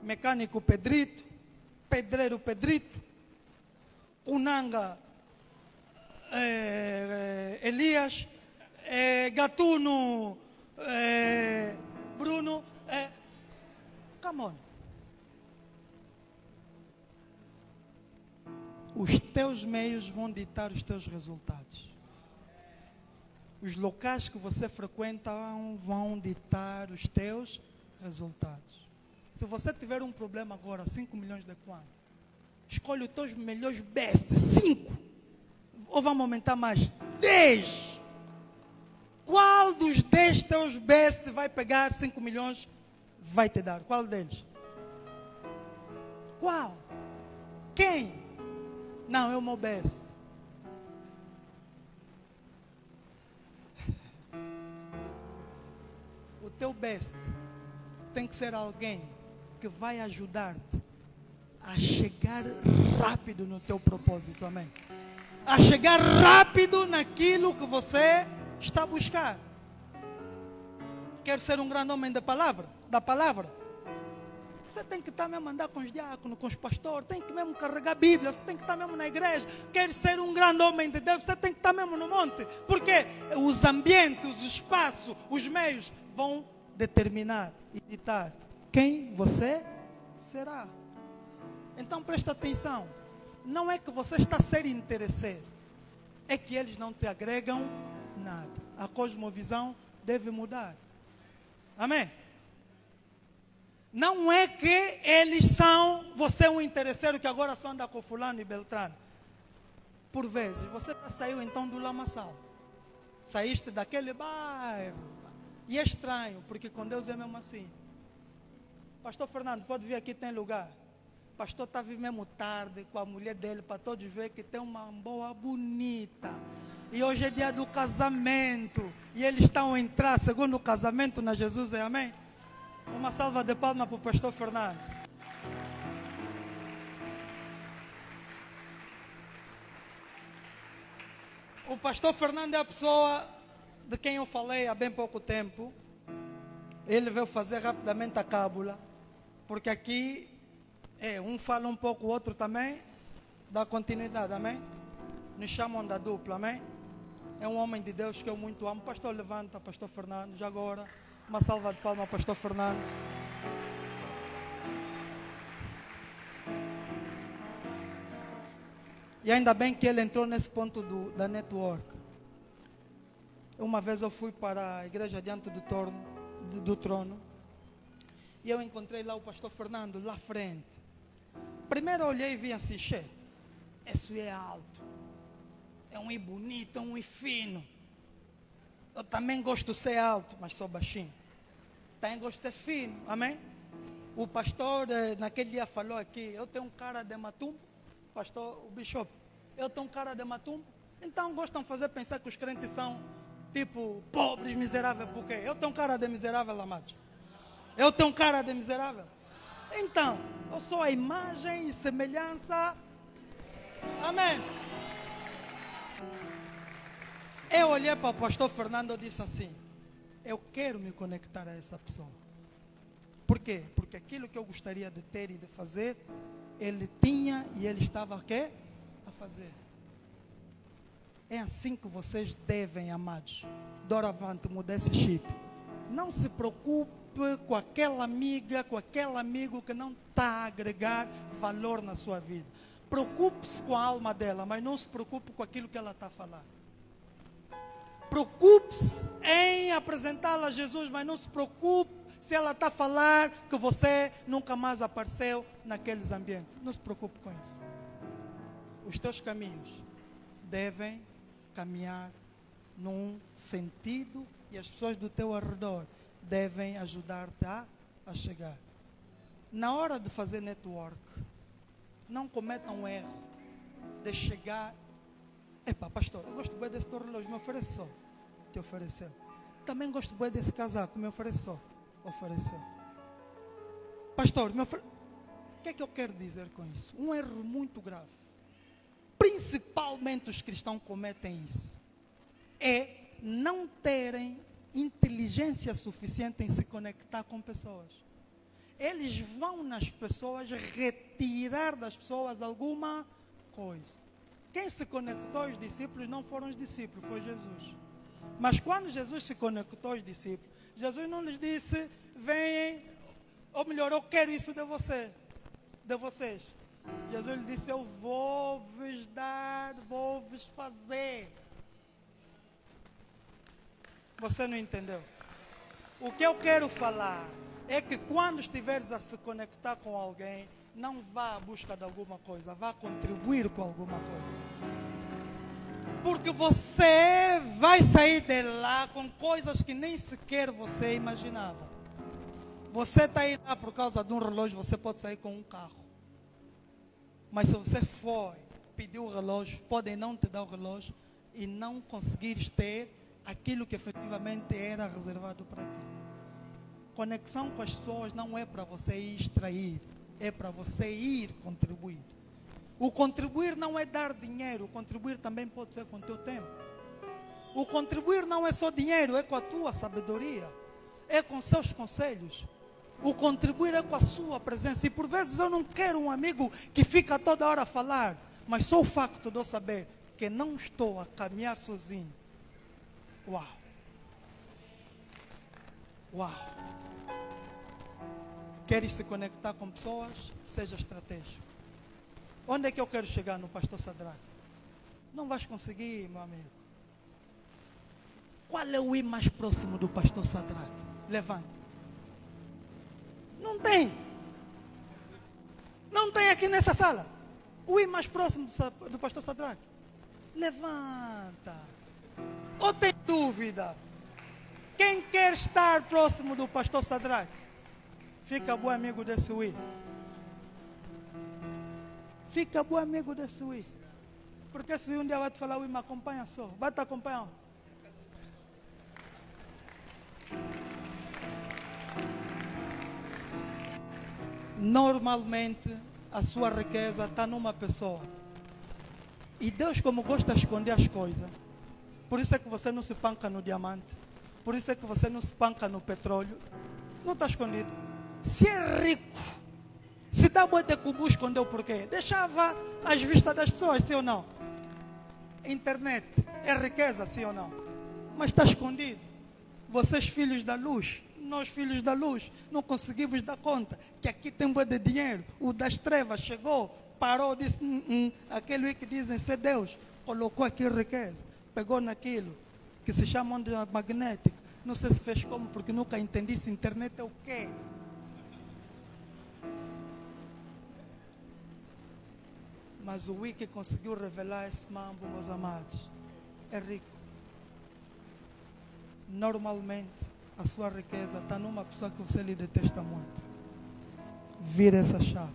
Mecânico Pedrito, pedreiro Pedrito, Cunanga Elias, Gatuno Bruno, come on. Os teus meios vão ditar os teus resultados. Os locais que você frequenta vão ditar os teus resultados. Se você tiver um problema agora, 5 milhões de kwanza, escolhe os teus melhores best, 5. Ou vamos aumentar mais, 10. Qual dos 10 teus best vai pegar 5 milhões, vai te dar? Qual deles? Qual? Quem? Não, é o meu best. O teu best tem que ser alguém que vai ajudar-te a chegar rápido no teu propósito, amém? A chegar rápido naquilo que você está a buscar. Quer ser um grande homem da palavra? Você tem que estar mesmo a andar com os diáconos, com os pastores, tem que mesmo carregar a Bíblia, você tem que estar mesmo na igreja. Quer ser um grande homem de Deus, você tem que estar mesmo no monte. Porque os ambientes, os espaços, os meios vão determinar e ditar quem você será. Então presta atenção. Não é que você está a ser interesseiro, é que eles não te agregam nada. A cosmovisão deve mudar. Amém? Não é que eles são, você é um interesseiro que agora só anda com fulano e beltrano. Por vezes, você saiu então do lamaçal. Saíste daquele bairro. E é estranho, porque com Deus é mesmo assim. Pastor Fernando, pode vir aqui, tem lugar. Pastor está vindo mesmo tarde com a mulher dele, para todos verem que tem uma boa bonita. E hoje é dia do casamento. E eles estão a entrar segundo o casamento na Jesus, amém? Uma salva de palmas para o pastor Fernando. O pastor Fernando é a pessoa de quem eu falei há bem pouco tempo. Ele veio fazer rapidamente a cábula, porque aqui um fala um pouco, o outro também dá continuidade, amém? Nos chamam da dupla, amém? É um homem de Deus que eu muito amo. Pastor, levanta, pastor Fernando, já agora. Uma salva de palmas, pastor Fernando. E ainda bem que ele entrou nesse ponto da network. Uma vez eu fui para a igreja diante do trono. E eu encontrei lá o pastor Fernando, lá à frente. Primeiro eu olhei e vi assim, esse é alto. É um bonito, é um fino. Eu também gosto de ser alto, mas sou baixinho. Também gosto de ser fino, amém? O pastor naquele dia falou aqui, eu tenho um cara de matumbo, o bishop, eu tenho um cara de matumbo. Então gostam de fazer pensar que os crentes são tipo pobres, miseráveis, porque eu tenho um cara de miserável, amados. Eu tenho um cara de miserável. Então, eu sou a imagem e semelhança. Amém. Eu olhei para o pastor Fernando e disse assim, eu quero me conectar a essa pessoa. Por quê? Porque aquilo que eu gostaria de ter e de fazer, ele tinha e ele estava a fazer. É assim que vocês devem, amados. Doravante, mudar esse chip. Não se preocupe com aquela amiga, com aquele amigo que não está a agregar valor na sua vida. Preocupe-se com a alma dela, mas não se preocupe com aquilo que ela está a falar. Preocupe-se em apresentá-la a Jesus, mas não se preocupe se ela está a falar que você nunca mais apareceu naqueles ambientes. Não se preocupe com isso. Os teus caminhos devem caminhar num sentido e as pessoas do teu redor devem ajudar-te a chegar. Na hora de fazer network, não cometam um erro de chegar. Epa, pastor, eu gosto bem desse teu relógio, me ofereceu. Te ofereceu. Também gosto bem desse casaco, me ofereceu. Ofereceu. Pastor, o que é que eu quero dizer com isso? Um erro muito grave. Principalmente os cristãos cometem isso. É não terem inteligência suficiente em se conectar com pessoas. Eles vão nas pessoas retirar das pessoas alguma coisa. Quem se conectou aos discípulos não foram os discípulos, foi Jesus. Mas quando Jesus se conectou aos discípulos, Jesus não lhes disse, venham, ou melhor, eu quero isso de vocês. Jesus lhe disse, eu vou vos dar, vou vos fazer. Você não entendeu? O que eu quero falar é que quando estiveres a se conectar com alguém, não vá à busca de alguma coisa, vá contribuir com alguma coisa. Porque você vai sair de lá com coisas que nem sequer você imaginava. Você está aí lá por causa de um relógio, você pode sair com um carro. Mas se você for pedir o relógio, podem não te dar o relógio e não conseguires ter aquilo que efetivamente era reservado para ti. Conexão com as pessoas não é para você ir extrair, é para você ir contribuir. O contribuir não é dar dinheiro, o contribuir também pode ser com o teu tempo. O contribuir não é só dinheiro, é com a tua sabedoria, é com seus conselhos. O contribuir é com a sua presença. E por vezes eu não quero um amigo que fica toda hora a falar, mas só o facto de eu saber que não estou a caminhar sozinho. Uau! Uau! Queres se conectar com pessoas? Seja estratégico. Onde é que eu quero chegar no pastor Sadraque? Não vais conseguir, meu amigo. Qual é o I mais próximo do pastor Sadraque? Levanta. Não tem. Não tem aqui nessa sala. O I mais próximo do pastor Sadraque. Levanta. Ou tem dúvida? Quem quer estar próximo do pastor Sadraque? Fica bom amigo desse I. Fica bom amigo desse I. Porque esse I um dia vai te falar, me acompanha só. Vai te acompanhar. Normalmente a sua riqueza está numa pessoa. E Deus, como gosta de esconder as coisas, por isso é que você não se panca no diamante, por isso é que você não se panca no petróleo. Não está escondido. Se é rico, se dá boa de cubu, escondeu por quê? Deixava às vistas das pessoas, sim ou não? Internet é riqueza, sim ou não? Mas está escondido. Vocês filhos da luz, nós filhos da luz, não conseguimos dar conta que aqui tem boa de dinheiro. O das trevas chegou, parou, disse, aquele que dizem ser Deus, colocou aqui riqueza, pegou naquilo que se chama onda magnética. Não sei se fez como, porque nunca entendi se internet é o quê. Mas o Wiki conseguiu revelar esse mambo, meus amados. É rico. Normalmente, a sua riqueza está numa pessoa que você lhe detesta muito. Vira essa chave.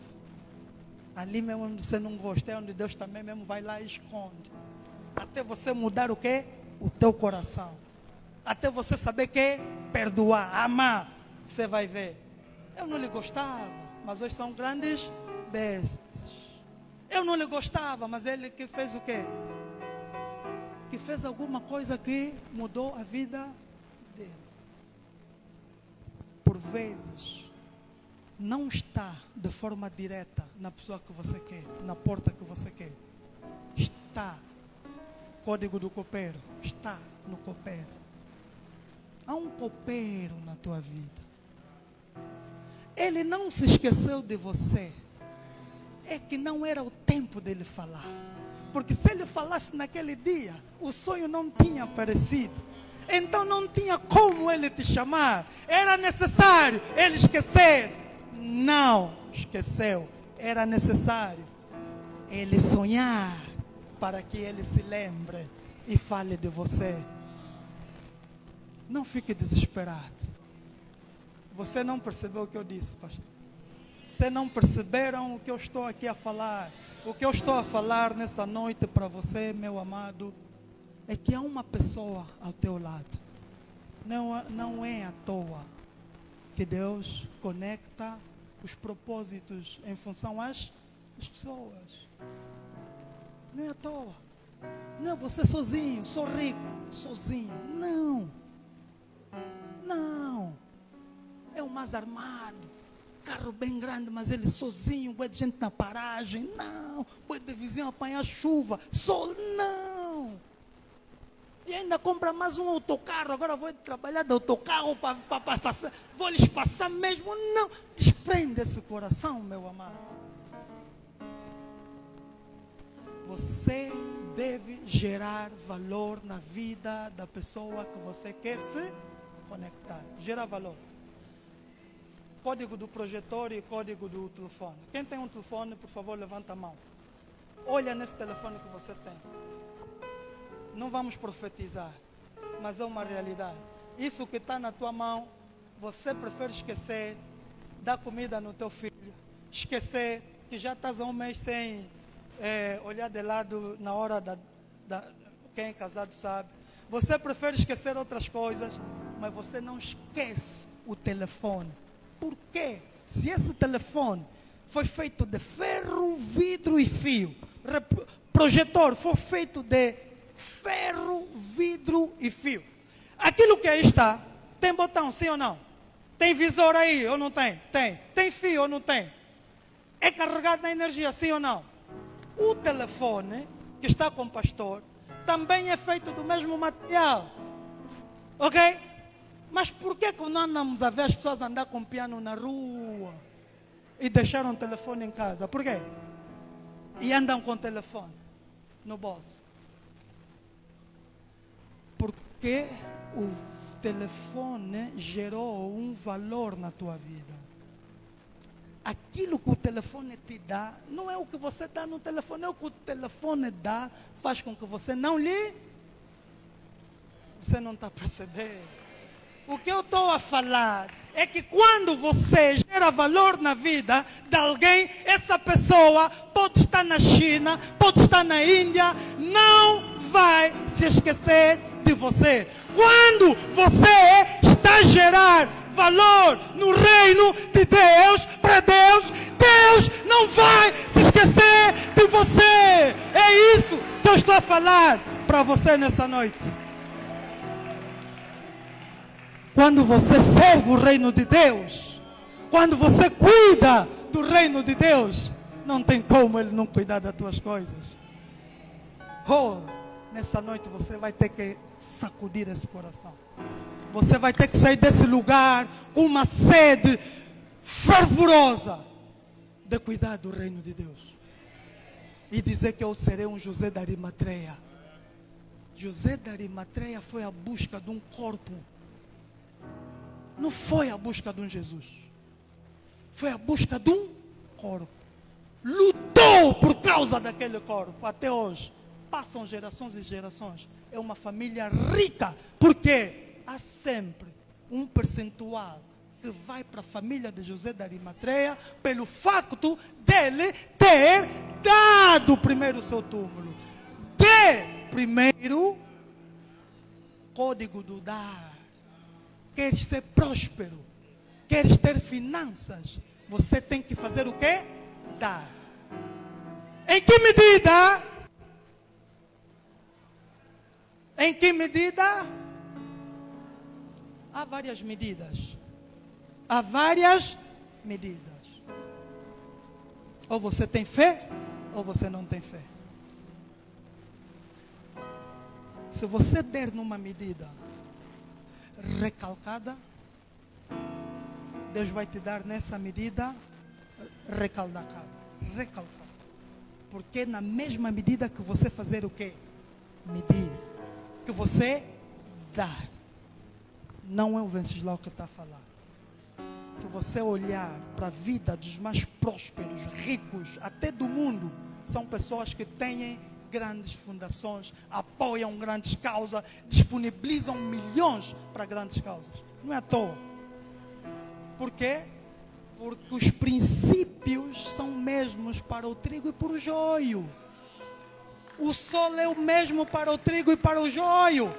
Ali mesmo onde você não gosta, é onde Deus também mesmo vai lá e esconde. Até você mudar o quê? O teu coração. Até você saber que perdoar, amar. Você vai ver. Eu não lhe gostava, mas hoje são grandes bestes. Eu não lhe gostava, mas ele que fez o quê? Que fez alguma coisa que mudou a vida dele. Por vezes, não está de forma direta na pessoa que você quer, na porta que você quer. Está. Código do copeiro. Está no copeiro. Há um copeiro na tua vida. Ele não se esqueceu de você. É que não era o tempo dele falar. Porque se ele falasse naquele dia, o sonho não tinha aparecido. Então não tinha como ele te chamar. Era necessário ele esquecer. Não esqueceu. Era necessário ele sonhar para que ele se lembre e fale de você. Não fique desesperado. Você não percebeu o que eu disse, pastor? Vocês não perceberam o que eu estou aqui a falar? O que eu estou a falar nessa noite para você, meu amado, é que há uma pessoa ao teu lado. Não é à toa que Deus conecta os propósitos em função às pessoas. Não é à toa. Não é você sozinho, sou rico, sozinho. Não. Não. É o mais armado. Carro bem grande, mas ele sozinho, boa de gente na paragem, não, boa de vizinho apanhar chuva, sol, não. E ainda compra mais um autocarro, agora vou trabalhar de autocarro para passar, vou lhes passar mesmo, não. Desprende esse coração, meu amado. Você deve gerar valor na vida da pessoa que você quer se conectar. Gerar valor. Código do projetor e código do telefone. Quem tem um telefone, por favor, levanta a mão. Olha nesse telefone que você tem. Não vamos profetizar, mas é uma realidade. Isso que está na tua mão, você prefere esquecer, dar comida no teu filho, esquecer que já estás há um mês sem olhar de lado na hora quem é casado sabe. Você prefere esquecer outras coisas, mas você não esquece o telefone. Por quê? Se esse telefone foi feito de ferro, vidro e fio, projetor foi feito de ferro, vidro e fio. Aquilo que aí está, tem botão, sim ou não? Tem visor aí ou não tem? Tem. Tem fio ou não tem? É carregado na energia, sim ou não? O telefone que está com o pastor também é feito do mesmo material. Ok? Mas por que não andamos a ver as pessoas andar com piano na rua e deixaram o telefone em casa? Por quê? E andam com o telefone no bolso. Porque o telefone gerou um valor na tua vida. Aquilo que o telefone te dá, não é o que você dá no telefone, é o que o telefone dá, faz com que você não Você não está percebendo. O que eu estou a falar é que quando você gera valor na vida de alguém, essa pessoa pode estar na China, pode estar na Índia, não vai se esquecer de você. Quando você está a gerar valor no reino de Deus, para Deus, Deus não vai se esquecer de você. É isso que eu estou a falar para você nessa noite. Quando você serve o reino de Deus, quando você cuida do reino de Deus, não tem como Ele não cuidar das tuas coisas. Nessa noite você vai ter que sacudir esse coração. Você vai ter que sair desse lugar com uma sede fervorosa de cuidar do reino de Deus. E dizer que eu serei um José da Arimateia. José da Arimateia foi à busca de um corpo. Não foi a busca de um Jesus. Foi a busca de um corpo. Lutou por causa daquele corpo. Até hoje. Passam gerações e gerações. É uma família rica. Porque há sempre um percentual que vai para a família de José da Arimateia pelo facto dele ter dado primeiro o seu túmulo. Primeiro, código do dar. Queres ser próspero, queres ter finanças, você tem que fazer o quê? Dar. Em que medida? Em que medida? Há várias medidas. Há várias medidas. Ou você tem fé, ou você não tem fé. Se você der numa medida recalcada, Deus vai te dar nessa medida recalcada. Porque na mesma medida que você fazer o quê? Medir. Que você dar. Não é o Venceslau que está a falar. Se você olhar para a vida dos mais prósperos, ricos, até do mundo, são pessoas que têm grandes fundações, apoiam grandes causas, disponibilizam milhões para grandes causas. Não é à toa. Por quê? Porque os princípios são mesmos para o trigo e para o joio. O sol é o mesmo para o trigo e para o joio.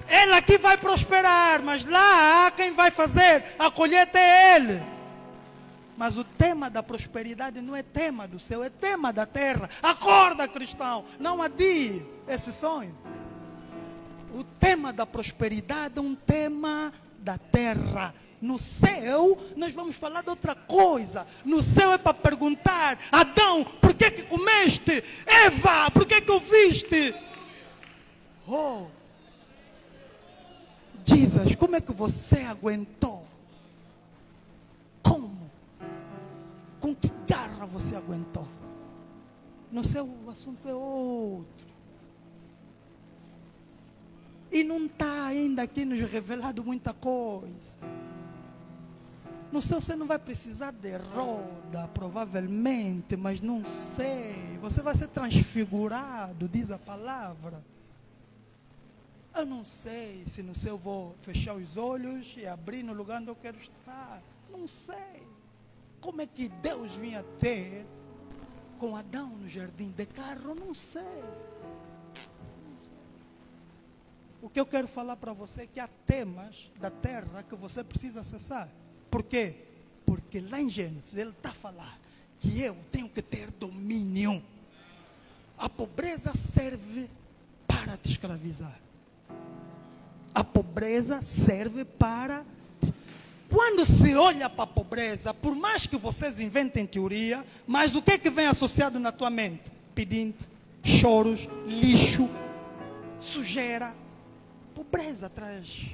Ele aqui vai prosperar, mas lá quem vai fazer a colheita é ele. Mas o tema da prosperidade não é tema do céu, é tema da terra. Acorda, cristão, não adie esse sonho. O tema da prosperidade é um tema da terra. No céu, nós vamos falar de outra coisa. No céu é para perguntar: Adão, por que comeste? Eva, por que ouviste? Jesus, como é que você aguentou? Como? Com que garra você aguentou? No céu o assunto é outro. E não está ainda aqui nos revelado muita coisa. No céu você não vai precisar de roda, provavelmente, mas não sei. Você vai ser transfigurado, diz a palavra. Eu não sei se no céu eu vou fechar os olhos e abrir no lugar onde eu quero estar. Não sei. Como é que Deus vinha ter com Adão no jardim de carro? Não sei. O que eu quero falar para você é que há temas da terra que você precisa acessar. Por quê? Porque lá em Gênesis ele está a falar que eu tenho que ter domínio. A pobreza serve para te escravizar. A pobreza serve para... Quando se olha para a pobreza, por mais que vocês inventem teoria, mas o que é que vem associado na tua mente? Pedinte, choros, lixo, sujeira. Pobreza traz.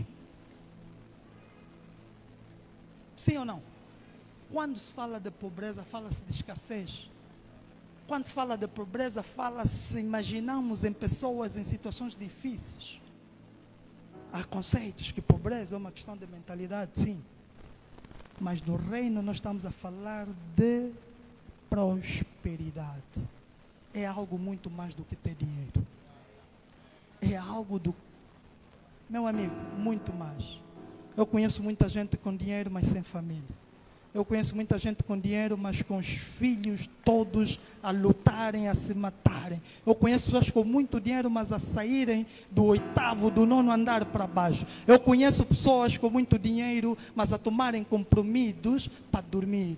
Sim ou não? Quando se fala de pobreza, fala-se de escassez. Quando se fala de pobreza, fala-se, imaginamos em pessoas em situações difíceis. Há conceitos que pobreza é uma questão de mentalidade, sim. Mas no reino nós estamos a falar de prosperidade. É algo muito mais do que ter dinheiro. É algo do... Meu amigo, muito mais. Eu conheço muita gente com dinheiro, mas sem família. Eu conheço muita gente com dinheiro, mas com os filhos todos a lutarem, a se matarem. Eu conheço pessoas com muito dinheiro, mas a saírem do 8º, do 9º andar para baixo. Eu conheço pessoas com muito dinheiro, mas a tomarem comprimidos para dormir.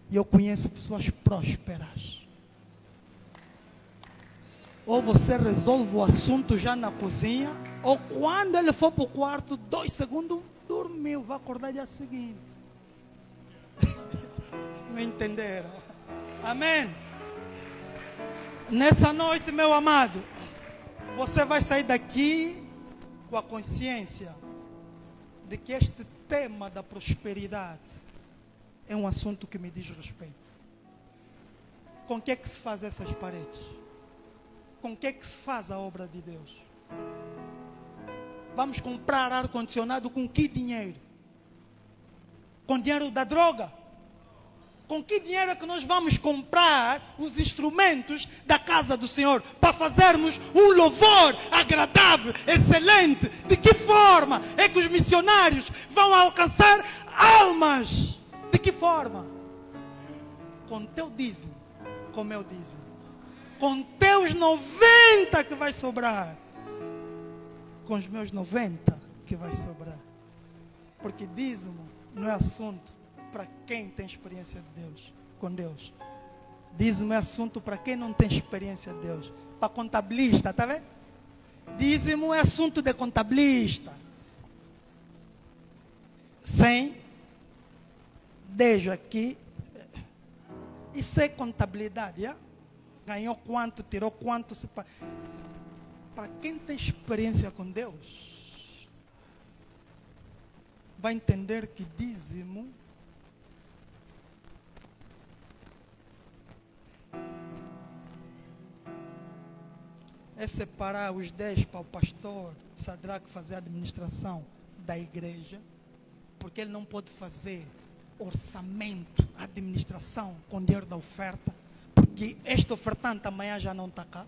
E eu conheço pessoas prósperas. Ou você resolve o assunto já na cozinha, ou quando ele for para o quarto, 2 segundos, dormiu, vai acordar dia seguinte. Não entenderam? Amém? Nessa noite, meu amado, você vai sair daqui com a consciência de que este tema da prosperidade é um assunto que me diz respeito. Com o que é que se faz essas paredes? Com o que é que se faz a obra de Deus? Vamos comprar ar-condicionado com que dinheiro? Com dinheiro da droga? Com que dinheiro é que nós vamos comprar os instrumentos da casa do Senhor para fazermos um louvor agradável, excelente? De que forma é que os missionários vão alcançar almas? De que forma? Com teu dízimo, com meu dízimo. Com teus 90 que vai sobrar. Com os meus 90 que vai sobrar. Porque dízimo não é assunto para quem tem experiência de Deus, com Deus. Dízimo é assunto para quem não tem experiência de Deus. Para contabilista, está vendo? Dízimo é assunto de contabilista. 100, 10 aqui. Isso é contabilidade, já? Ganhou quanto, tirou quanto. Para quem tem experiência com Deus, vai entender que dízimo é separar os 10 para o pastor Sadraque fazer a administração da igreja, porque ele não pode fazer orçamento, administração com dinheiro da oferta, porque este ofertante amanhã já não está cá.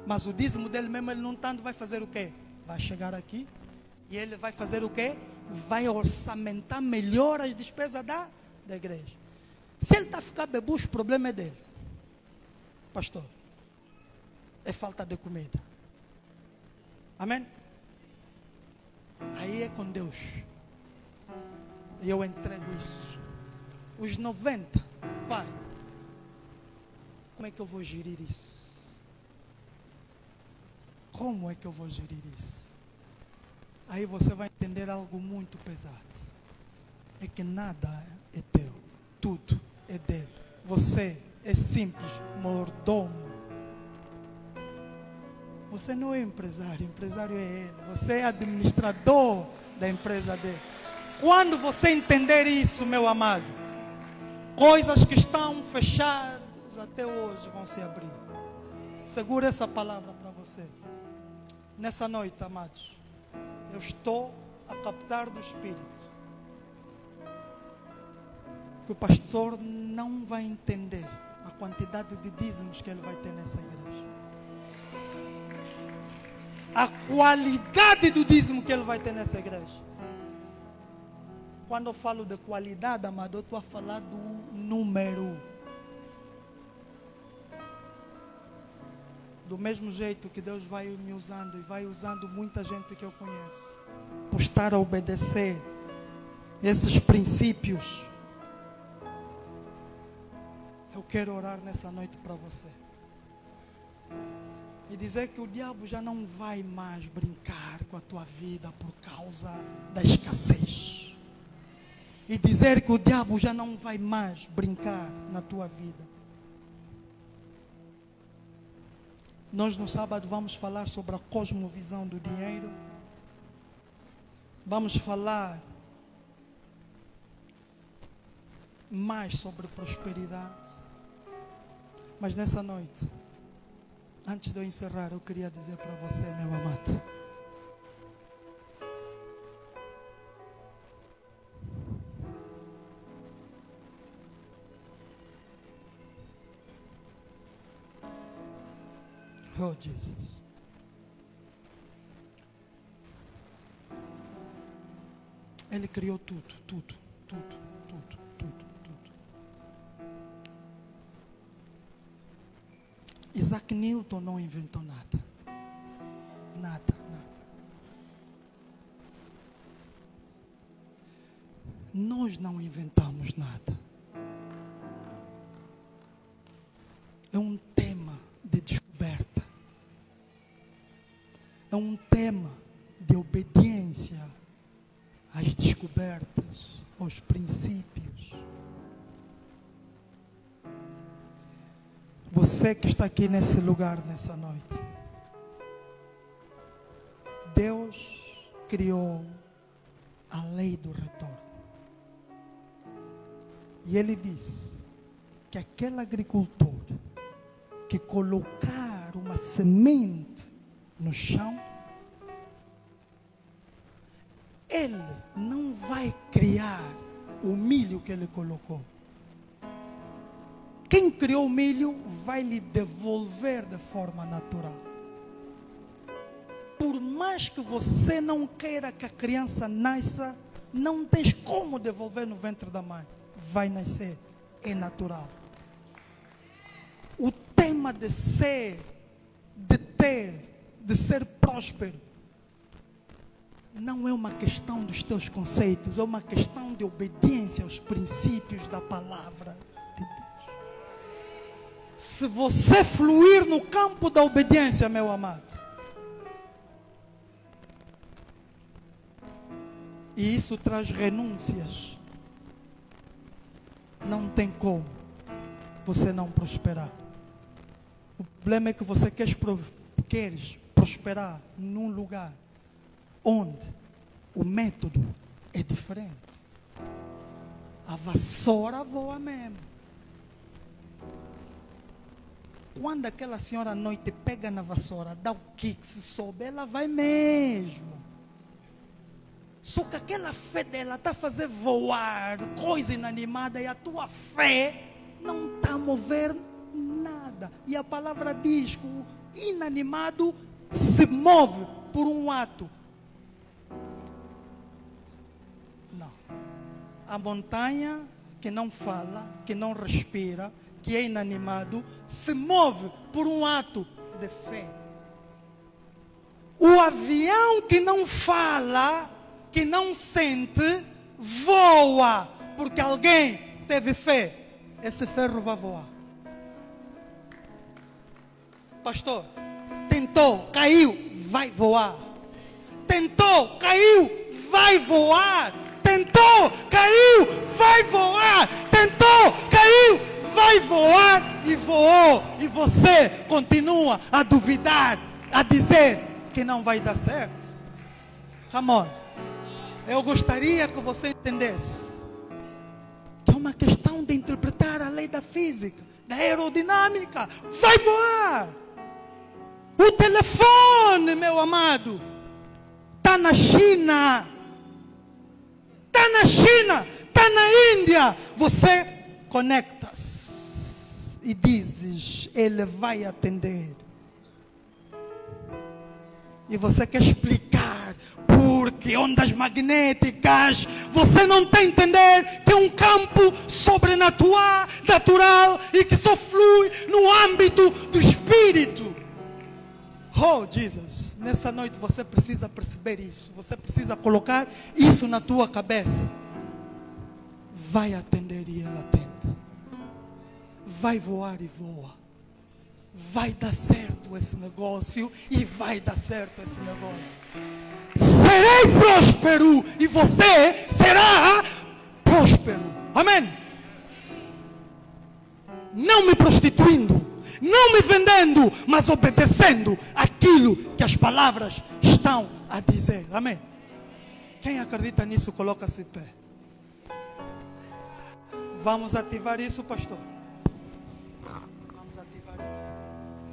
Mas o dízimo dele mesmo, ele não tanto vai fazer o quê? Vai chegar aqui e ele vai fazer o quê? Vai orçamentar melhor as despesas da igreja. Se ele está a ficar bebucho, o problema é dele. Pastor, é falta de comida. Amém? Aí é com Deus. E eu entrego isso. Os 90, Pai, como é que eu vou gerir isso? Como é que eu vou gerir isso? Aí você vai entender algo muito pesado. É que nada é teu. Tudo é dele. Você é simples mordomo. Você não é empresário é ele. Você é administrador da empresa dele. Quando você entender isso, meu amado, coisas que estão fechadas até hoje vão se abrir. Segura essa palavra para você. Nessa noite, amados, eu estou a captar do Espírito que o pastor não vai entender a quantidade de dízimos que ele vai ter nessa igreja. A qualidade do dízimo que ele vai ter nessa igreja. Quando eu falo de qualidade, amado, eu estou a falar do número. Do mesmo jeito que Deus vai me usando e vai usando muita gente que eu conheço, por estar a obedecer esses princípios, eu quero orar nessa noite para você e dizer que o diabo já não vai mais brincar com a tua vida por causa da escassez, e dizer que o diabo já não vai mais brincar na tua vida. Nós no sábado vamos falar sobre a cosmovisão do dinheiro. Vamos falar mais sobre prosperidade. Mas nessa noite, antes de eu encerrar, eu queria dizer para você, meu amado, oh Jesus, Ele criou tudo. Isaac Newton não inventou nada. Nada. Nós não inventamos nada. É um tema de descoberta. É um tema de obediência às descobertas, aos princípios. Você que está aqui nesse lugar nessa noite, Deus criou a lei do retorno. E Ele disse que aquele agricultor que colocar uma semente no chão, ele não vai criar o milho que ele colocou. Quem criou o milho vai lhe devolver de forma natural. Por mais que você não queira que a criança nasça, não tens como devolver no ventre da mãe. Vai nascer, é natural. O tema de ser, de ter, de ser próspero, não é uma questão dos teus conceitos, é uma questão de obediência aos princípios da palavra de Deus. Se você fluir no campo da obediência, meu amado, e isso traz renúncias, não tem como você não prosperar. O problema é que você queres prosperar num lugar onde o método é diferente. A vassoura voa mesmo. Quando aquela senhora à noite pega na vassoura, dá o kick, se sobe, ela vai mesmo. Só que aquela fé dela está a fazer voar coisa inanimada e a tua fé não está a mover nada. E a palavra diz que o inanimado se move por um ato. Não. A montanha que não fala, que não respira, que é inanimado, se move por um ato de fé. O avião que não fala, que não sente, voa, porque alguém teve fé. Esse ferro vai voar. Pastor, tentou, caiu, vai voar. Tentou, caiu, vai voar. Tentou, caiu, vai voar. Tentou, caiu, vai voar e voou. E você continua a duvidar, a dizer que não vai dar certo. Come on. Eu gostaria que você entendesse que é uma questão de interpretar a lei da física, da aerodinâmica. Vai voar. O telefone, meu amado, está na China. Está na China, está na Índia. Você conecta-se e dizes, ele vai atender. E você quer explicar porque ondas magnéticas, você não tem a entender que é um campo sobrenatural e que só flui no âmbito do Espírito. Oh, Jesus, nessa noite você precisa perceber isso. Você precisa colocar isso na tua cabeça. Vai atender e ele atende. Vai voar e voa. Vai dar certo esse negócio e vai dar certo esse negócio. Serei próspero e você será próspero. Amém? Não me prostituindo, não me vendendo, mas obedecendo aquilo que as palavras estão a dizer. Amém? Quem acredita nisso, coloca-se de pé. Vamos ativar isso, pastor. Vamos ativar isso.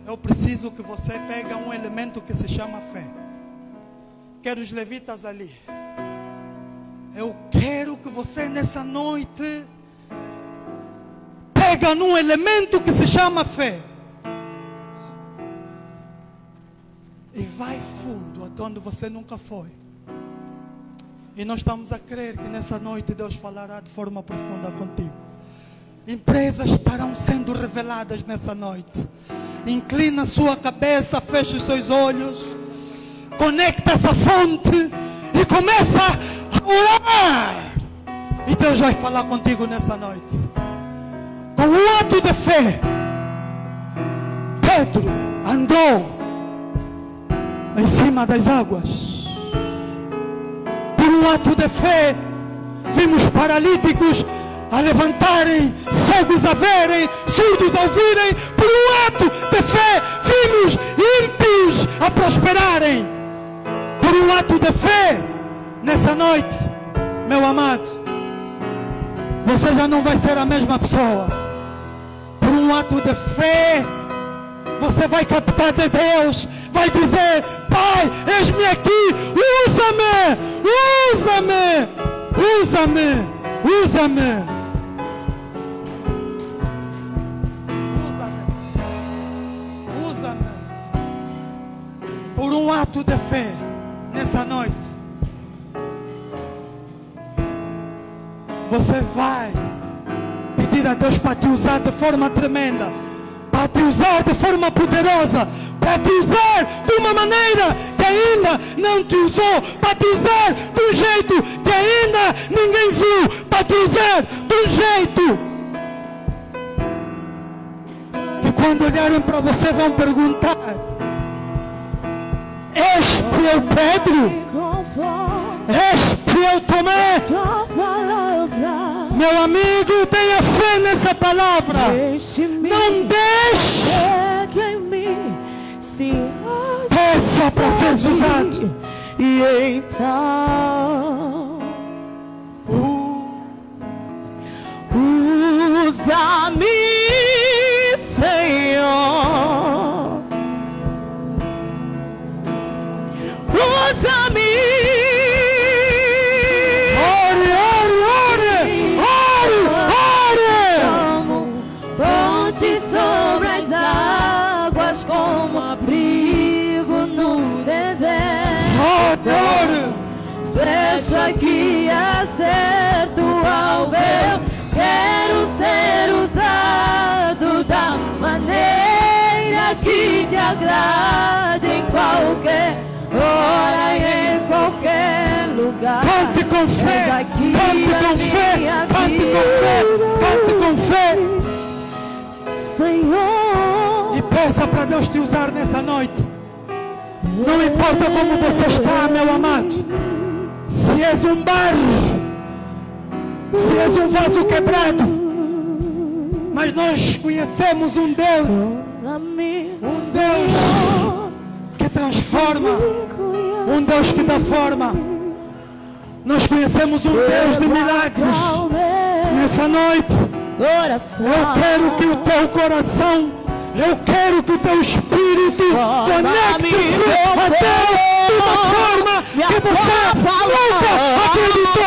Eu preciso que você pegue um elemento que se chama fé. Quero os levitas ali. Eu quero que você nessa noite pega num elemento que se chama fé. E vai fundo até onde você nunca foi. E nós estamos a crer que nessa noite Deus falará de forma profunda contigo. Empresas estarão sendo reveladas nessa noite. Inclina a sua cabeça, fecha os seus olhos, conecta essa fonte e começa a orar. E Deus vai falar contigo nessa noite. Com um ato de fé, Pedro andou em cima das águas. Por um ato de fé, vimos paralíticos a levantarem, cegos a verem, surdos a ouvirem. Por um ato de fé, vimos ímpios a prosperarem. Por um ato de fé, nessa noite, meu amado, você já não vai ser a mesma pessoa. Por um ato de fé, você vai captar de Deus, vai dizer: Pai, eis-me aqui, usa-me, usa-me, usa-me, usa-me. Por um ato de fé, nessa noite, você vai pedir a Deus para te usar de forma tremenda, para te usar de forma poderosa, para te usar de uma maneira que ainda não te usou, para te usar de um jeito que ainda ninguém viu, para te usar de um jeito que quando olharem para você vão perguntar: este é o Pedro? Este é o Tomé? Meu amigo, tenha fé nessa palavra. Não deixe. Peça para ser usado. E então usa-me, Senhor. Usa-me. Ore, ore, ore. Ore, ore. Como fonte sobre as águas, como abrigo no deserto. Ore. Fecha que acerto ao ver. Quero ser usado da maneira que te agrade, em qualquer hora e em qualquer lugar. Cante com fé, cante com fé, cante com fé, cante com fé. Senhor, E peça para Deus te usar nessa noite. Não importa como você está, meu amado. Se és um barro, se és um vaso quebrado, mas nós conhecemos um Deus que transforma, um Deus que dá forma. Nós conhecemos um Deus de milagres. Nessa noite, eu quero que o teu coração Eu quero que o teu Espírito conecte-se a Deus de uma forma que você nunca acreditou.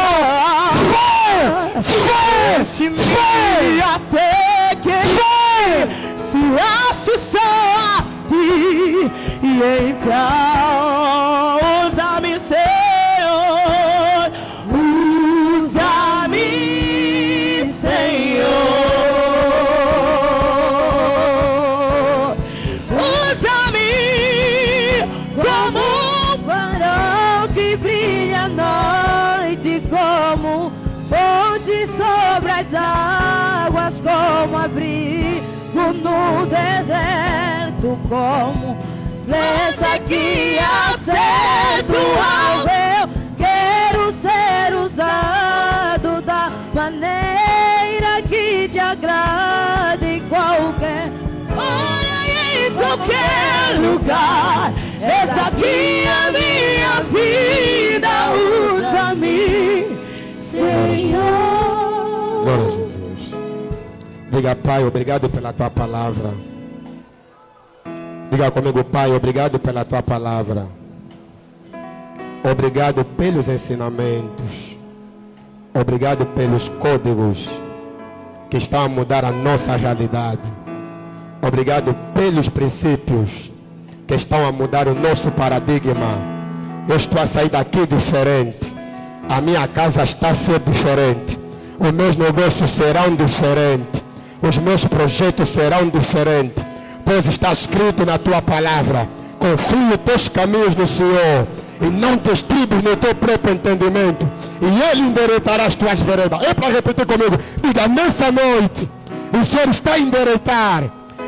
Fé até que se ache só a ti. E então usa-me, Senhor, usa-me, Senhor, usa-me como um farol que brilha à noite, como fonte sobre as águas, como abrigo no deserto, como flecha que acerta o alvo. Eu quero ser usado da maneira que te agrade, em qualquer hora e em qualquer lugar. Essa aqui é a minha vida, usa-me, Senhor. Glória a Jesus. Diga, Pai, obrigado pela tua palavra. Diga comigo, Pai, obrigado pela tua palavra. Obrigado pelos ensinamentos. Obrigado pelos códigos que estão a mudar a nossa realidade. Obrigado pelos princípios que estão a mudar o nosso paradigma. Eu estou a sair daqui diferente. A minha casa está a ser diferente. Os meus negócios serão diferentes. Os meus projetos serão diferentes. Pois está escrito na tua palavra: confie os teus caminhos no Senhor e não te estribes no teu próprio entendimento, e Ele endireitará as tuas veredas. É para repetir comigo. Diga, nessa noite o Senhor está a endireitar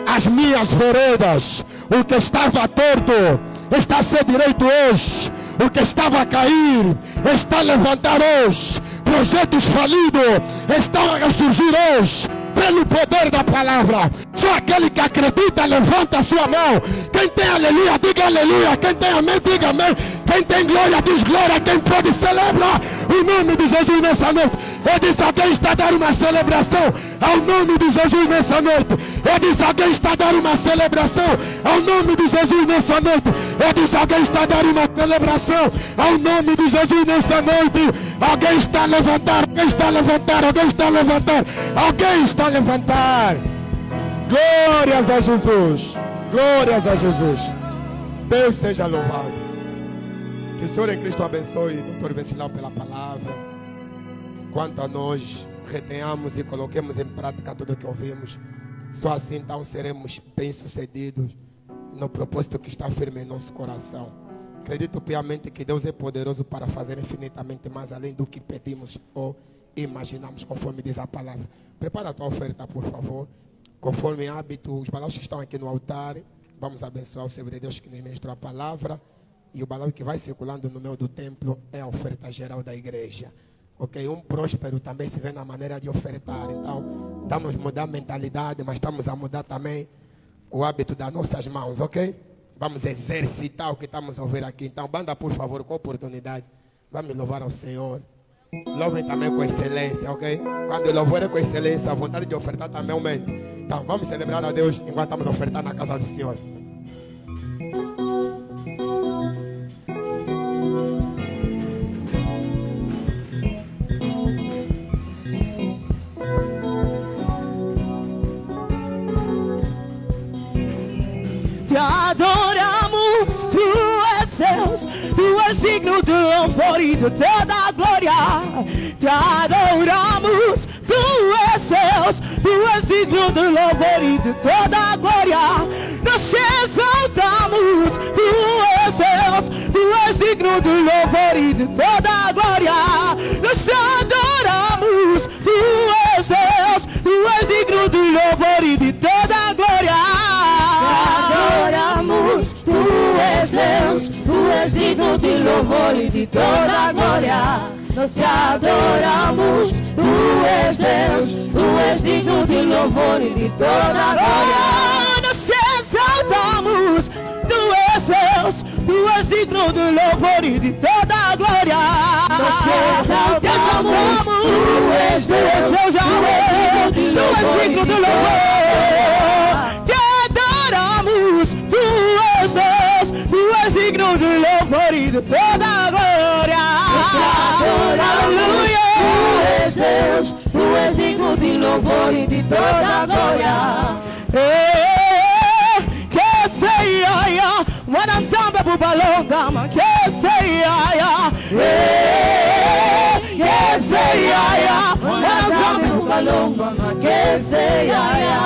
as minhas veredas. O que estava torto está a ser direito hoje. O que estava a cair está a levantar hoje. Projetos falidos estão a surgir hoje pelo poder da palavra. Só aquele que acredita, levanta a sua mão. Quem tem aleluia, diga aleluia. Quem tem amém, diga amém. Quem tem glória, diz glória. Quem pode, celebra o nome de Jesus nessa noite. Eu disse, alguém está a dar uma celebração ao nome de Jesus nessa noite. Eu disse, alguém está a dar uma celebração ao nome de Jesus nessa noite. Eu disse, alguém está a dar uma celebração ao nome de Jesus nessa noite. Alguém está a levantar, alguém está a levantar, alguém está a levantar, alguém está a levantar. Glórias a Jesus. Glórias a Jesus. Deus seja louvado. Que o Senhor em Cristo abençoe, Dr. Vencilão, pela palavra. Quanto a nós, retenhamos e coloquemos em prática tudo o que ouvimos. Só assim então seremos bem-sucedidos no propósito que está firme em nosso coração. Acredito piamente que Deus é poderoso para fazer infinitamente mais além do que pedimos ou imaginamos, conforme diz a palavra. Prepara a tua oferta, por favor. Conforme hábito, os balões que estão aqui no altar, vamos abençoar o servo de Deus que nos ministrou a palavra. E o balão que vai circulando no meio do templo é a oferta geral da igreja. Ok? Um próspero também se vê na maneira de ofertar. Então, estamos a mudar a mentalidade, mas estamos a mudar também o hábito das nossas mãos, ok? Vamos exercitar o que estamos a ouvir aqui. Então, banda, por favor, com oportunidade. Vamos louvar ao Senhor. Louvem também com excelência, ok? Quando o louvor é com excelência, a vontade de ofertar também aumenta. Então, vamos celebrar a Deus enquanto estamos a ofertar na casa do Senhor. Te adoramos, tu és Deus, tu és digno de louvor e de toda a glória. Te adoramos, tu és Deus, tu és digno de louvor e de toda a glória. Nós te exaltamos, tu és Deus, tu és digno de louvor e de toda a glória. Nós te adoramos, tu és Deus, tu és digno de louvor e de toda a glória. Tu és Deus, tu és digno de louvor e de toda a glória. Nós te adoramos, tu és Deus, tu és digno de louvor e de toda a glória. Nós te exaltamos, tu és Deus, tu és digno de louvor e de toda a glória. Nós te exaltamos, tu és Deus, eu já tu és digno de louvor. Te adoramos. de toda a glória. Aleluia. Tu és Deus, tu és digno de louvor e de toda a glória. Que seia, wanamtamba bubalonga, man que seia. Que seia, wanamtamba bubalonga, man que seia.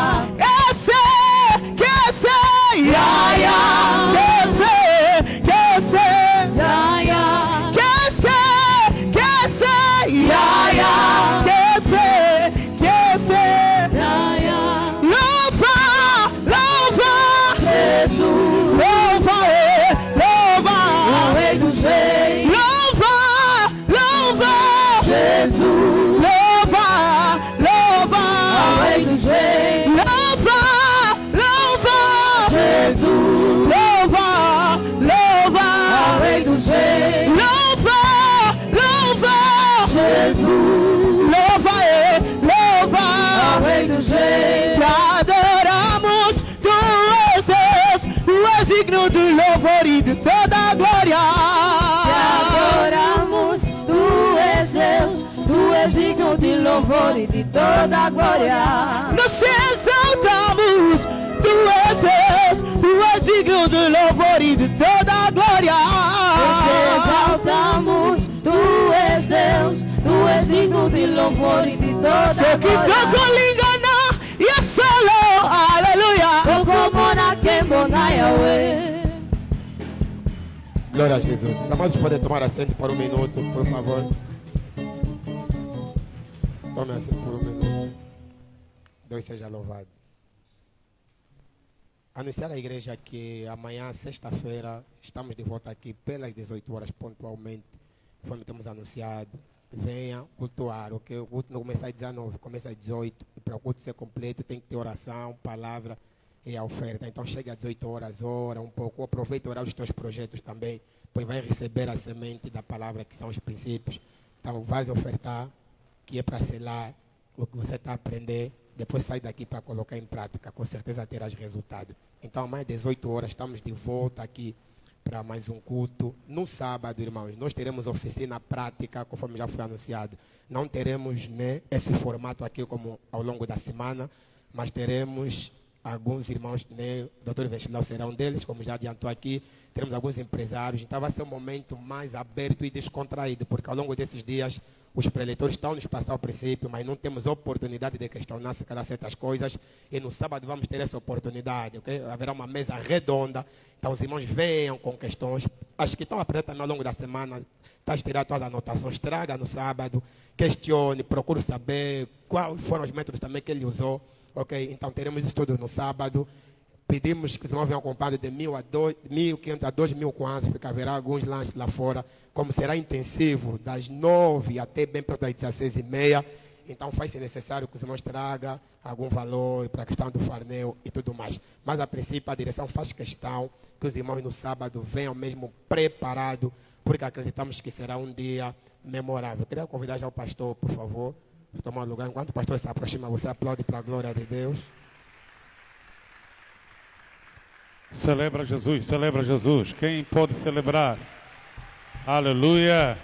E de toda a glória. Nós te exaltamos, tu és Deus, tu és digno de louvor e de toda a glória. Nós te exaltamos, tu és Deus, tu és digno de louvor e de toda a glória. Se que toco lingana e a solo, aleluia. Tokomona kembona Yahweh. Glória a Jesus. Os amados podem tomar assento por um minuto, por favor. Tome assento por um minuto. Deus seja louvado. Anunciar à igreja que amanhã, sexta-feira, estamos de volta aqui pelas 18 horas pontualmente. Conforme temos anunciado. Venha cultuar, ok? O culto não começa às 19, começa às 18. E para o culto ser completo tem que ter oração, palavra e a oferta. Então chega às 18 horas, ora um pouco. Aproveita orar os teus projetos também. Pois vai receber a semente da palavra que são os princípios. Então vais ofertar, que é para selar o que você está a aprender, depois sai daqui para colocar em prática, com certeza terás resultado. Então, amanhã às 18 horas, estamos de volta aqui para mais um culto. No sábado, irmãos, nós teremos oficina prática, conforme já foi anunciado. Não teremos esse formato aqui como ao longo da semana, mas teremos alguns irmãos, o Dr. Venceslau será um deles, como já adiantou aqui. Teremos alguns empresários, então vai ser um momento mais aberto e descontraído, porque ao longo desses dias os preletores estão nos passando ao princípio, mas não temos oportunidade de questionar se calhar certas coisas, e no sábado vamos ter essa oportunidade, ok? Haverá uma mesa redonda, então os irmãos venham com questões, as que estão apresentadas ao longo da semana, está a tirar todas as anotações, traga no sábado, questione, procure saber quais foram os métodos também que ele usou, ok? Então teremos isso tudo no sábado. Pedimos que os irmãos venham acompanhados de 1.500 a 2.000 kwanzas, porque haverá alguns lanches lá fora, como será intensivo, das 9 até bem perto das 16h30. Então faz-se necessário que os irmãos tragam algum valor para a questão do farnel e tudo mais. Mas a princípio a direção faz questão que os irmãos no sábado venham mesmo preparados, porque acreditamos que será um dia memorável. Queria convidar já o pastor, por favor, para tomar lugar. Enquanto o pastor se aproxima, você aplaude para a glória de Deus. Celebra Jesus, celebra Jesus. Quem pode celebrar? Aleluia.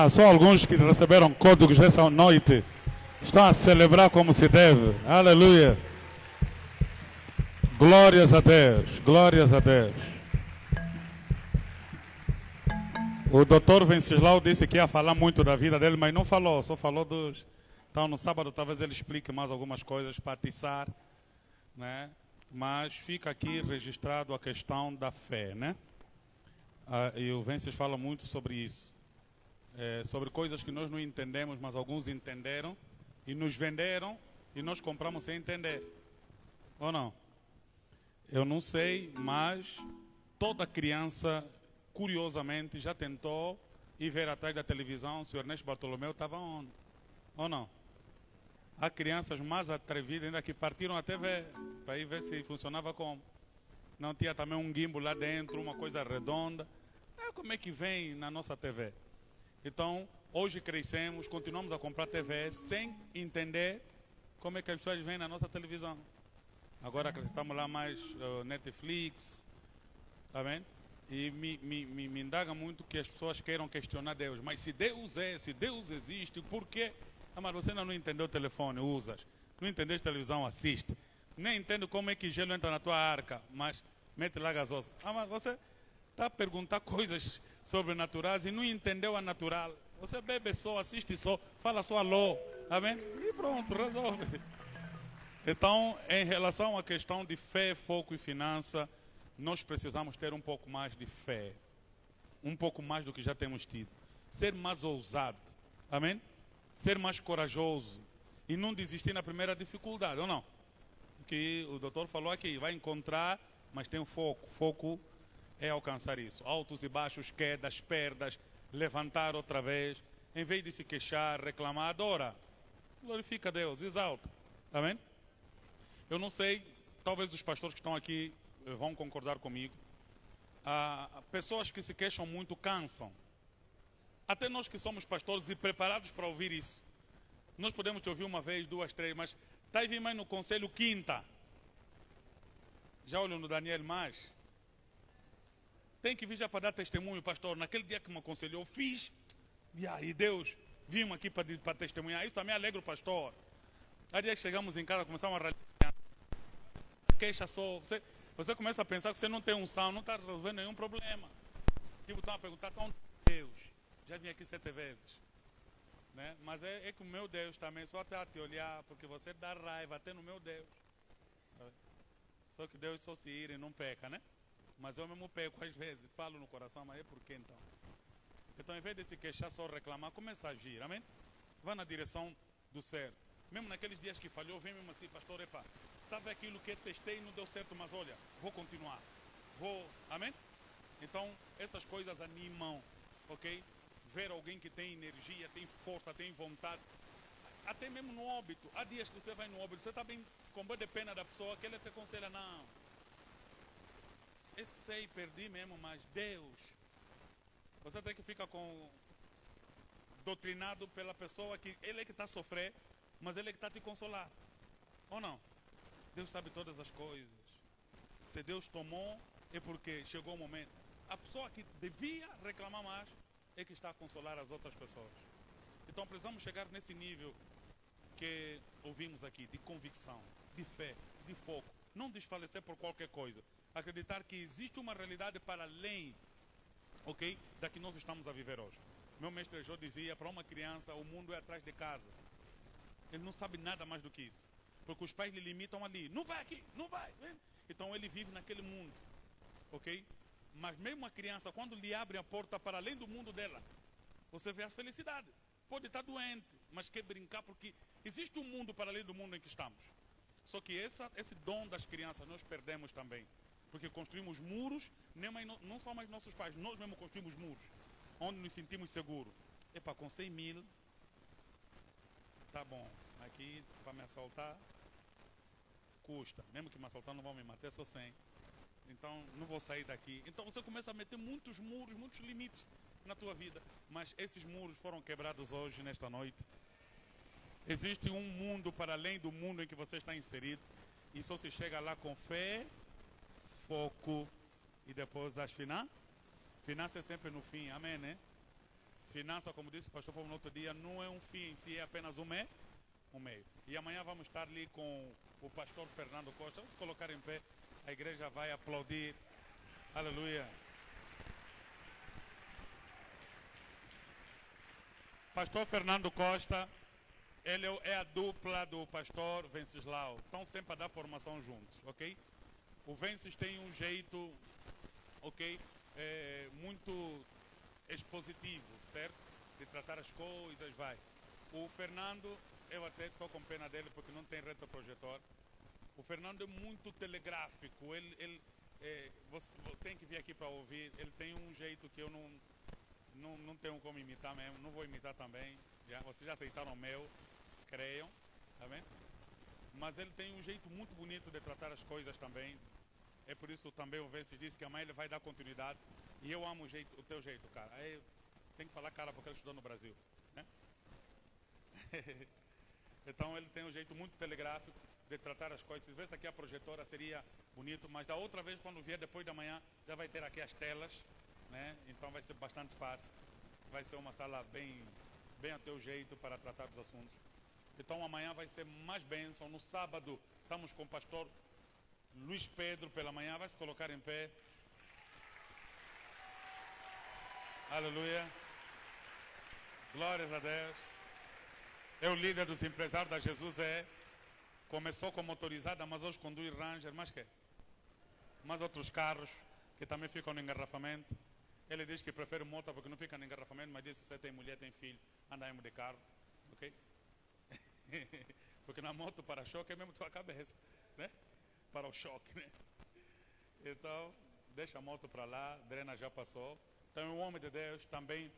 Só alguns que receberam códigos essa noite estão a celebrar como se deve. Aleluia. Glórias a Deus, glórias a Deus. O Dr. Venceslau disse que ia falar muito da vida dele, mas não falou, só falou dos... Então no sábado talvez ele explique mais algumas coisas para atiçar, né? Mas fica aqui registrado a questão da fé, né? E o Vences fala muito sobre isso. Sobre coisas que nós não entendemos, mas alguns entenderam e nos venderam e nós compramos sem entender. Ou não? Eu não sei, mas toda criança, curiosamente, já tentou ir ver atrás da televisão se o Ernesto Bartolomeu estava onde. Ou não? Há crianças mais atrevidas ainda que partiram a TV para ir ver se funcionava como. Não tinha também um gimbal lá dentro, uma coisa redonda. Como é que vem na nossa TV? Então, hoje crescemos, continuamos a comprar TV sem entender como é que as pessoas vêm na nossa televisão. Agora acrescentamos lá mais Netflix, tá vendo? E me indaga muito que as pessoas queiram questionar Deus. Mas se Deus é, se Deus existe, por quê? Mas você ainda não entendeu o telefone, usas. Não entendeu a televisão, assiste. Nem entende como é que gelo entra na tua arca, mas mete lá gasosa. Mas você está a perguntar coisas sobrenaturais e não entendeu a natural. Você bebe só, assiste só, fala só alô. Amém? E pronto, resolve. Então, em relação à questão de fé, foco e finança, nós precisamos ter um pouco mais de fé. Um pouco mais do que já temos tido. Ser mais ousado. Amém? Ser mais corajoso. E não desistir na primeira dificuldade, ou não? Que o doutor falou aqui, vai encontrar, mas tem um foco. Foco é alcançar isso. Altos e baixos, quedas, perdas, levantar outra vez. Em vez de se queixar, reclamar, adora. Glorifica a Deus, exalta. Amém? Eu não sei, talvez os pastores que estão aqui vão concordar comigo. Pessoas que se queixam muito cansam. Até nós que somos pastores e preparados para ouvir isso. Nós podemos te ouvir uma vez, duas, três, mas está aí mais no conselho quinta. Já olham no Daniel mais? Tem que vir já para dar testemunho, pastor. Naquele dia que me aconselhou, fiz. E Deus, vimos aqui para testemunhar. Isso também alegra o pastor. Aí dia que chegamos em casa, começamos a ralhar. Queixa só. Você começa a pensar que você não tem unção, não está resolvendo nenhum problema. Tipo, estão a perguntar, onde Deus? Já vim aqui 7 vezes. Né? Mas é que o meu Deus também só está a te olhar, porque você dá raiva até no meu Deus. Só que Deus só se ira e não peca, né? Mas eu mesmo peco às vezes, falo no coração, mas é por quê então? Então, em vez de se queixar, só reclamar, começa a agir, amém? Vá na direção do certo. Mesmo naqueles dias que falhou, vem mesmo assim, pastor, estava aquilo que testei e não deu certo, mas olha, vou continuar. Amém? Então, essas coisas animam, ok? Ver alguém que tem energia, tem força, tem vontade, até mesmo no óbito. Há dias que você vai no óbito, você está bem com boa de pena da pessoa, que ele te aconselha, não. Eu sei, perdi mesmo, mas Deus. Você tem que ficar doutrinado pela pessoa que ele é que está a sofrer, mas ele é que está a te consolar. Ou não? Deus sabe todas as coisas. Se Deus tomou, é porque chegou o momento. A pessoa que devia reclamar mais é que está a consolar as outras pessoas. Então precisamos chegar nesse nível que ouvimos aqui, de convicção, de fé, de foco. Não desfalecer por qualquer coisa. Acreditar que existe uma realidade para além, ok, da que nós estamos a viver hoje. Meu mestre Jô dizia, para uma criança, o mundo é atrás de casa. Ele não sabe nada mais do que isso. Porque os pais lhe limitam ali. Não vai aqui, não vai. Então ele vive naquele mundo, ok? Mas mesmo a criança, quando lhe abre a porta para além do mundo dela, você vê a felicidade. Pode estar doente, mas quer brincar porque existe um mundo para além do mundo em que estamos. Só que esse dom das crianças nós perdemos também. Porque construímos muros, não só mais nossos pais, nós mesmos construímos muros, onde nos sentimos seguros. Com 100 mil, tá bom, aqui para me assaltar, custa. Mesmo que me assaltar não vão me matar, só 100. Então não vou sair daqui. Então você começa a meter muitos muros, muitos limites na tua vida. Mas esses muros foram quebrados hoje, nesta noite. Existe um mundo para além do mundo em que você está inserido. E só se chega lá com fé, foco e depois as finanças. Finança é sempre no fim, amém, né? Finança, como disse o pastor Paulo no outro dia, não é um fim em si, é apenas um meio. E amanhã vamos estar ali com o pastor Fernando Costa. Se colocar em pé, a igreja vai aplaudir. Aleluia. Pastor Fernando Costa, ele é a dupla do pastor Venceslau. Estão sempre a dar formação juntos, ok? O Vences tem um jeito, ok? Muito expositivo, certo? De tratar as coisas, vai. O Fernando, eu até estou com pena dele porque não tem retroprojetor. O Fernando é muito telegráfico. Você tem que vir aqui para ouvir. Ele tem um jeito que eu não tenho como imitar mesmo. Não vou imitar também. Vocês já aceitaram o meu, creiam, tá bem? Mas ele tem um jeito muito bonito de tratar as coisas também. É por isso também o Vences disse que amanhã ele vai dar continuidade. E eu amo o teu jeito, cara. Tem que falar cara porque ele estudou no Brasil, né? Então ele tem um jeito muito telegráfico. de tratar as coisas. Se tivesse aqui a projetora seria bonito, mas da outra vez, quando vier depois da manhã, já vai ter aqui as telas, né? Então vai ser bastante fácil. Vai ser uma sala bem a teu jeito para tratar dos assuntos. Então amanhã vai ser mais bênção. No sábado estamos com o pastor Luís Pedro pela manhã. Vai se colocar em pé. Aleluia. Glórias a Deus. É o líder dos empresários da Jesus. Começou com motorizada, mas hoje conduz Ranger. Mas que? Mais outros carros que também ficam no engarrafamento. Ele diz que prefere moto porque não fica no engarrafamento, mas diz que você tem mulher, tem filho, anda de carro. Ok? Porque na moto para-choque é mesmo tua cabeça, né? Para o choque, né? Então, deixa a moto para lá, Drena já passou. Então é um homem de Deus, também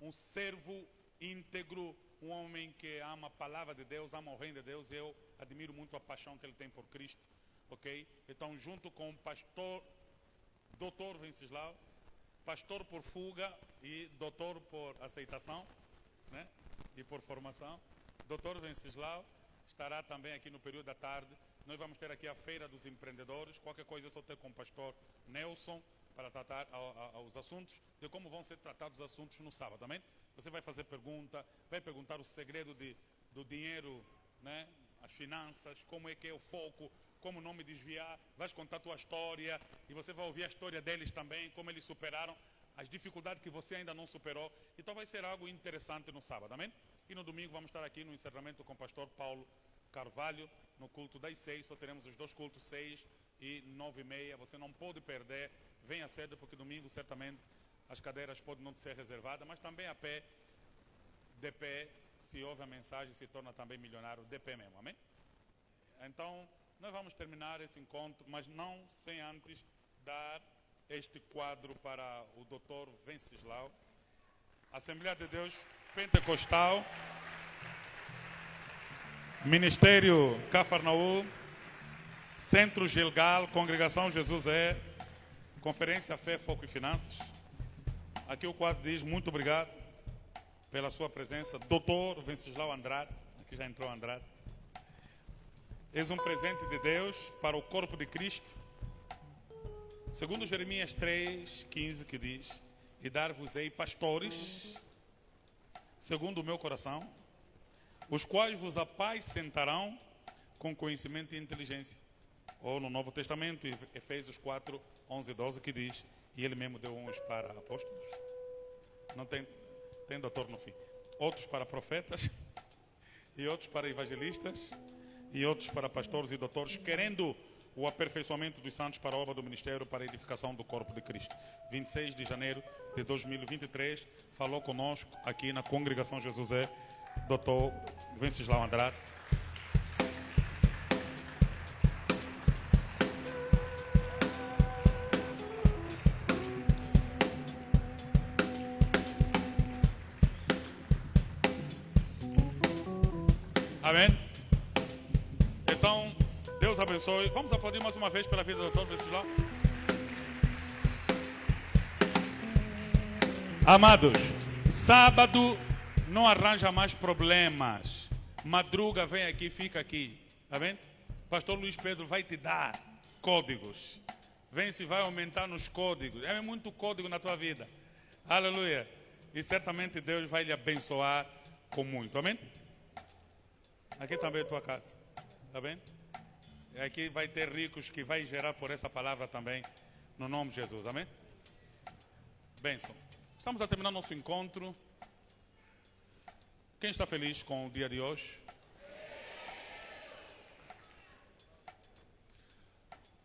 um servo íntegro, um homem que ama a palavra de Deus, ama o reino de Deus. Eu admiro muito a paixão que ele tem por Cristo, ok? Então, junto com o pastor Dr. Venceslau, pastor por fuga e doutor por aceitação, né? E por formação, Dr. Venceslau estará também aqui no período da tarde. Nós vamos ter aqui a feira dos empreendedores. Qualquer coisa eu só ter com o pastor Nelson para tratar os assuntos, de como vão ser tratados os assuntos no sábado, amém? Você vai fazer pergunta, vai perguntar o segredo do dinheiro, né? As finanças, como é que é o foco, como não me desviar, vais contar a tua história e você vai ouvir a história deles também, como eles superaram as dificuldades que você ainda não superou. Então vai ser algo interessante no sábado, amém? E no domingo vamos estar aqui no encerramento com o pastor Paulo Carvalho, no culto das 6, só teremos os dois cultos, 6 e 9h30, você não pode perder, venha cedo porque domingo certamente as cadeiras podem não ser reservadas, mas também a pé, de pé, se ouve a mensagem se torna também milionário, de pé mesmo, amém? Então, nós vamos terminar esse encontro, mas não sem antes dar este quadro para o Dr. Venceslau. Assembleia de Deus Pentecostal, Ministério Cafarnaú, Centro Gilgal, Congregação Jesus Conferência Fé, Foco e Finanças. Aqui o quadro diz: muito obrigado pela sua presença, Dr. Venceslau Andrade. Aqui já entrou Andrade. És um presente de Deus para o corpo de Cristo. Segundo Jeremias 3:15, que diz: e dar-vos-ei pastores, segundo o meu coração, os quais vos apacentarão com conhecimento e inteligência. Ou no Novo Testamento, Efésios 4:11-12, que diz: e ele mesmo deu uns para apóstolos, não tem doutor no fim, outros para profetas, e outros para evangelistas, e outros para pastores e doutores, querendo o aperfeiçoamento dos santos para a obra do ministério, para a edificação do corpo de Cristo. 26 de janeiro de 2023, falou conosco aqui na Congregação Jesus Dr. Venceslau Andrade. Amém? Então, Deus abençoe. Vamos aplaudir mais uma vez pela vida do Dr. Venceslau. Amados, sábado não arranja mais problemas. Madruga, vem aqui, fica aqui. Amém? Pastor Luís Pedro vai te dar códigos. Vem se vai aumentar nos códigos. É muito código na tua vida. Aleluia. E certamente Deus vai lhe abençoar com muito. Amém? Aqui também é tua casa. Tá bem? Aqui vai ter ricos que vai gerar por essa palavra também, no nome de Jesus, amém? Bênção. Estamos a terminar nosso encontro. Quem está feliz com o dia de hoje?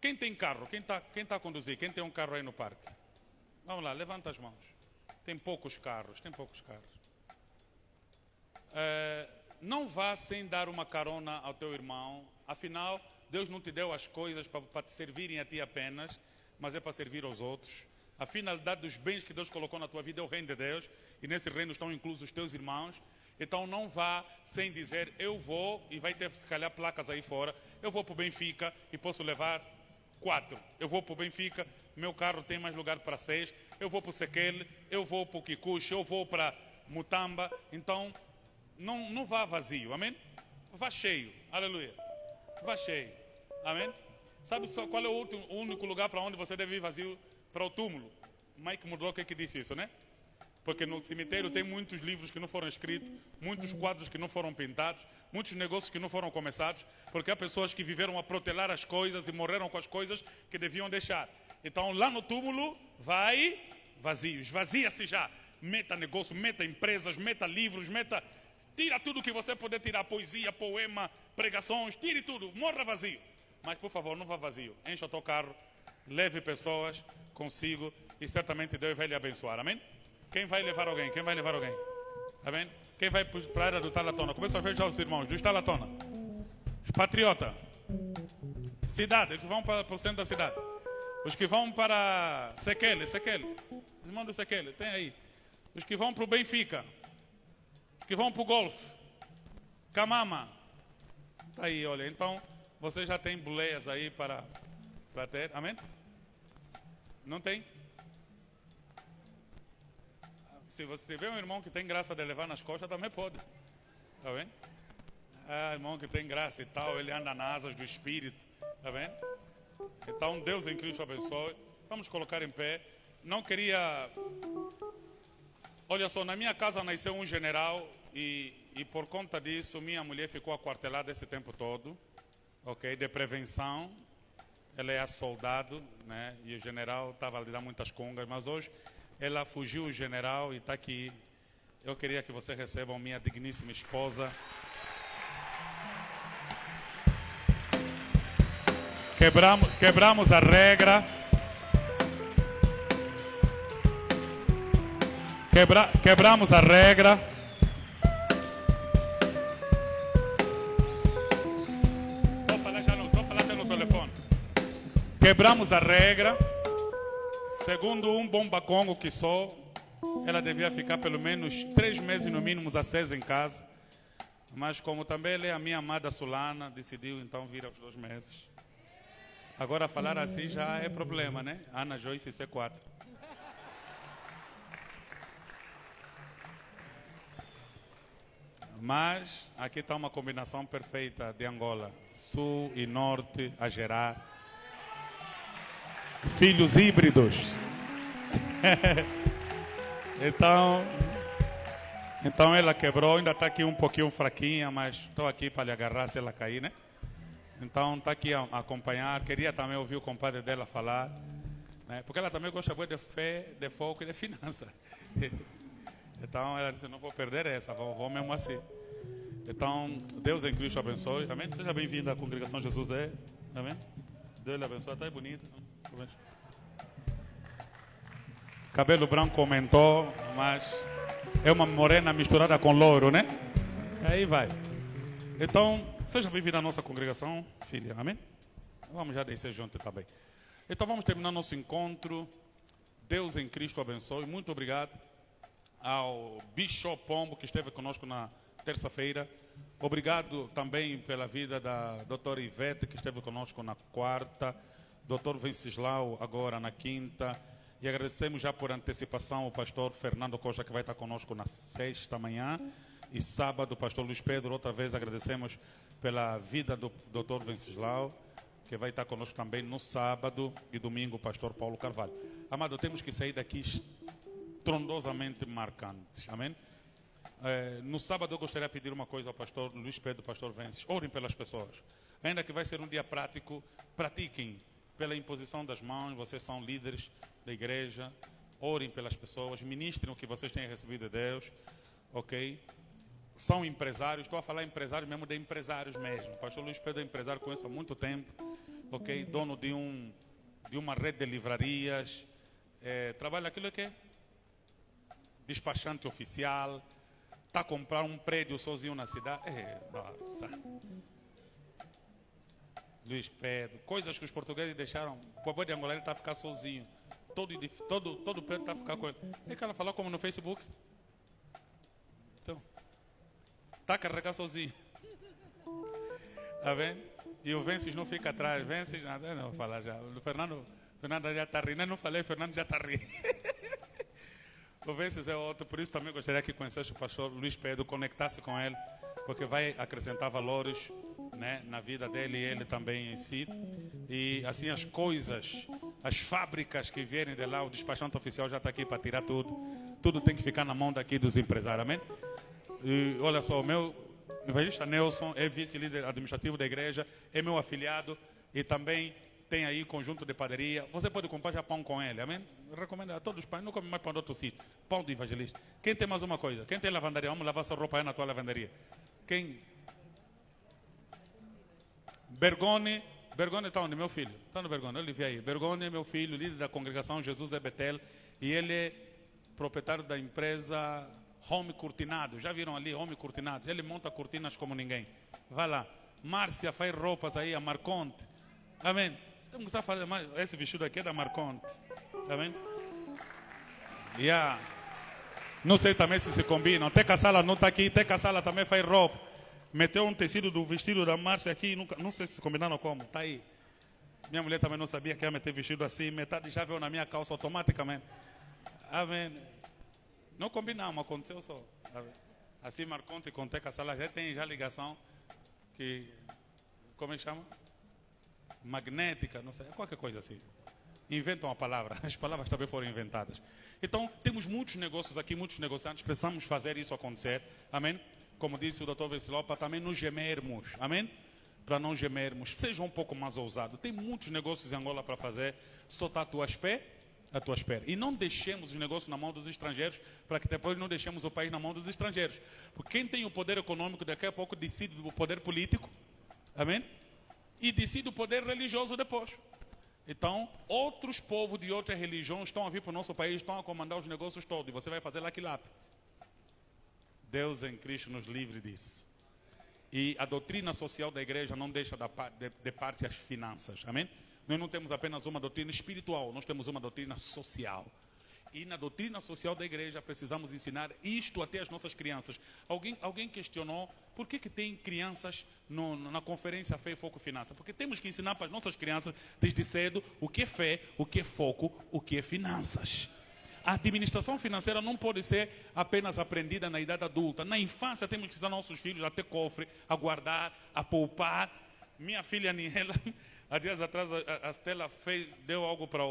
Quem tem carro? Quem tá a conduzir? Quem tem um carro aí no parque? Vamos lá, levanta as mãos. Tem poucos carros. Não vá sem dar uma carona ao teu irmão. Afinal, Deus não te deu as coisas para te servirem a ti apenas, mas é para servir aos outros. A finalidade dos bens que Deus colocou na tua vida é o reino de Deus, e nesse reino estão inclusos os teus irmãos. Então não vá sem dizer: eu vou, e vai ter se calhar placas aí fora, eu vou para o Benfica e posso levar 4. Eu vou para o Benfica, meu carro tem mais lugar para 6. Eu vou para o Sequele, eu vou para o Kikuchi, eu vou para Mutamba. Então não vá vazio, amém? Vá cheio, aleluia. que vá cheio. Amém? Sabe só qual é o único lugar para onde você deve ir vazio? Para o túmulo. Mike Murdock é que disse isso, né? Porque no cemitério tem muitos livros que não foram escritos, muitos quadros que não foram pintados, muitos negócios que não foram começados, porque há pessoas que viveram a protelar as coisas e morreram com as coisas que deviam deixar. Então lá no túmulo vai vazio, esvazia-se já. Meta negócio, meta empresas, meta livros, tira tudo que você puder tirar, poesia, poema, pregações, tire tudo, morra vazio. Mas por favor, não vá vazio, encha o teu carro, leve pessoas consigo e certamente Deus vai lhe abençoar, amém? Quem vai levar alguém? Quem vai levar alguém? Amém? Quem vai para a área do Talatona? Começa a ver já os irmãos do Talatona. Os patriota. Cidade, que vão para o centro da cidade. Os que vão para Sequele. Os irmãos do Sequele, tem aí. Os que vão para o Benfica. Os que vão para o Golfe. Camama. Tá aí, olha. Então, você já tem boleias aí para ter. Amém? Não tem? Se você tiver um irmão que tem graça de levar nas costas, também pode. Tá vendo? Irmão que tem graça e tal, ele anda nas asas do Espírito. Tá vendo? Então, Deus em Cristo abençoe. Vamos colocar em pé. Não queria... Olha só, na minha casa nasceu um general e por conta disso, minha mulher ficou aquartelada esse tempo todo. Ok? De prevenção. Ela é a soldado, né? E o general estava a lhe dar muitas congas, mas hoje... Ela fugiu, o general, e está aqui. Eu queria que você recebam minha digníssima esposa. Quebramos a regra. Quebramos a regra. Vou falar pelo telefone. Quebramos a regra. Segundo um bomba congo que sou, ela devia ficar pelo menos 3 meses no mínimo acesa em casa. Mas como também ela é a minha amada Solana, decidiu então vir aos 2 meses. Agora falar assim já é problema, né? Ana Joyce C4. Mas aqui está uma combinação perfeita de Angola. Sul e norte a gerar. Filhos híbridos. Então ela quebrou, ainda está aqui um pouquinho fraquinha, mas estou aqui para lhe agarrar se ela cair, né? Então está aqui a acompanhar. Queria também ouvir o compadre dela falar, né? Porque ela também gosta muito de fé, de foco e de finança. Então ela disse, não vou perder essa, vou mesmo assim. Então, Deus em Cristo abençoe, amém? Seja bem-vinda à congregação Jesus é, amém? Deus lhe abençoe, está aí bonita. Cabelo branco aumentou, mas é uma morena misturada com louro, né? Aí vai. Então, seja bem-vindo à nossa congregação, filha, amém? Vamos já descer junto também. Então vamos terminar nosso encontro. Deus em Cristo abençoe. Muito obrigado ao Bishop Pombo que esteve conosco na terça-feira. Obrigado também pela vida da doutora Ivete que esteve conosco na quarta. Doutor Venceslau agora na quinta. E agradecemos já por antecipação o pastor Fernando Costa, que vai estar conosco na sexta manhã. E sábado, o pastor Luiz Pedro. Outra vez agradecemos pela vida do doutor Venceslau, que vai estar conosco também no sábado. E domingo, o pastor Paulo Carvalho. Amado, temos que sair daqui estrondosamente marcantes. Amém? No sábado eu gostaria de pedir uma coisa ao pastor Luiz Pedro, pastor Vences. Orem pelas pessoas. Ainda que vai ser um dia prático, pratiquem. Pela imposição das mãos, vocês são líderes da igreja, orem pelas pessoas, ministrem o que vocês têm recebido de Deus, ok? São empresários, estou a falar empresários mesmo, de empresários mesmo. O pastor Luiz Pedro é empresário, conheço há muito tempo, ok? Dono de uma rede de livrarias, trabalha aquilo que é despachante oficial, está a comprar um prédio sozinho na cidade, nossa... Luiz Pedro, coisas que os portugueses deixaram. O povo de Angola ele está a ficar sozinho. Todo preto está a ficar com ele. É que ela falou como no Facebook. Então, está a carregar sozinho. Está vendo? E o Vences não fica atrás. Vences, não vou falar já. O Fernando já está rindo. Eu não falei, o Fernando já está rindo. O Vences é outro, por isso também gostaria que conhecesse o pastor Luiz Pedro, conectasse com ele, porque vai acrescentar valores, né? né, na vida dele e ele também em si. E assim as coisas, as fábricas que vierem de lá, o despachante oficial já está aqui para tirar tudo. Tudo tem que ficar na mão daqui dos empresários, amém? E olha só, o meu evangelista Nelson é vice-líder administrativo da igreja, é meu afiliado e também tem aí conjunto de padaria. Você pode comprar já pão com ele, amém? Eu recomendo a todos os pães, não come mais pão de outro sítio. Pão do evangelista. Quem tem mais uma coisa? Quem tem lavandaria? Vamos lavar sua roupa aí na tua lavandaria. Quem? Bergone está onde? Meu filho. Está no Bergone, eu lhe vi aí. Bergone é meu filho, líder da congregação Jesus é Betel. E ele é proprietário da empresa Home Cortinado. Já viram ali Home Cortinado? Ele monta cortinas como ninguém. Vai lá. Márcia faz roupas aí, a Marconte. Amém. Temos que fazer mais. Esse vestido aqui é da Marconte. Amém. Yeah. Não sei também se combinam. Teca Sala não está aqui. Teca Sala também faz roupa. Meteu um tecido do vestido da Márcia aqui. Nunca, não sei se combinaram como. Está aí. Minha mulher também não sabia que ia meter vestido assim. Metade já veio na minha calça automaticamente. Amém. Não combinamos, aconteceu só. Assim Marconte com Teca Sala já tem já ligação. Que. Como é que chama? Magnética, não sei, qualquer coisa assim. Inventam a palavra, as palavras também foram inventadas. Então, temos muitos negócios aqui, muitos negociantes, precisamos fazer isso acontecer, amém? Como disse o Dr. Venceslau, para também não gemermos, amém? Para não gemermos, seja um pouco mais ousado. Tem muitos negócios em Angola para fazer, só está à tua espera. E não deixemos os negócios na mão dos estrangeiros, para que depois não deixemos o país na mão dos estrangeiros. Porque quem tem o poder econômico, daqui a pouco decide o poder político, amém? E decide o poder religioso depois. Então, outros povos de outras religiões estão a vir para o nosso país, estão a comandar os negócios todos, e você vai fazer laquilap. Deus em Cristo nos livre disso. E a doutrina social da igreja não deixa de parte as finanças, amém? Nós não temos apenas uma doutrina espiritual, nós temos uma doutrina social. E na doutrina social da igreja precisamos ensinar isto até as nossas crianças. Alguém questionou por que tem crianças na conferência Fé, Foco, Finança? Porque temos que ensinar para as nossas crianças desde cedo o que é fé, o que é foco, o que é finanças. A administração financeira não pode ser apenas aprendida na idade adulta. Na infância temos que ensinar nossos filhos a ter cofre, a guardar, a poupar. Minha filha Aniela, há dias atrás, a Stella deu algo para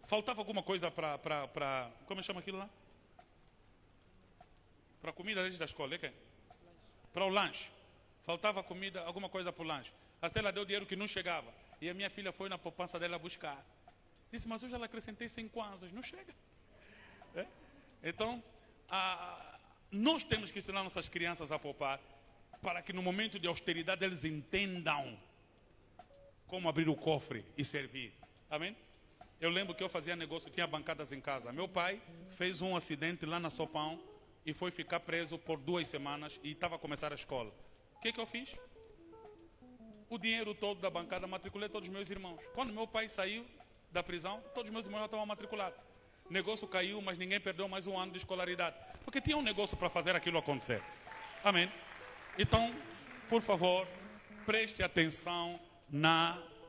faltava alguma coisa para como chama aquilo lá? Para a comida desde da escola, é que? Para o lanche. Faltava comida, alguma coisa para o lanche. A Stella deu dinheiro que não chegava. E a minha filha foi na poupança dela buscar. Disse, mas hoje ela acrescentei 100 kwanzas, não chega. É? Então, nós temos que ensinar nossas crianças a poupar, para que no momento de austeridade eles entendam como abrir o cofre e servir. Amém? Eu lembro que eu fazia negócio, tinha bancadas em casa. Meu pai fez um acidente lá na Sopão e foi ficar preso por 2 semanas e estava a começar a escola. O que eu fiz? O dinheiro todo da bancada matriculei todos os meus irmãos. Quando meu pai saiu da prisão, todos os meus irmãos já estavam matriculados. O negócio caiu, mas ninguém perdeu mais um ano de escolaridade. Porque tinha um negócio para fazer aquilo acontecer. Amém? Então, por favor, preste atenção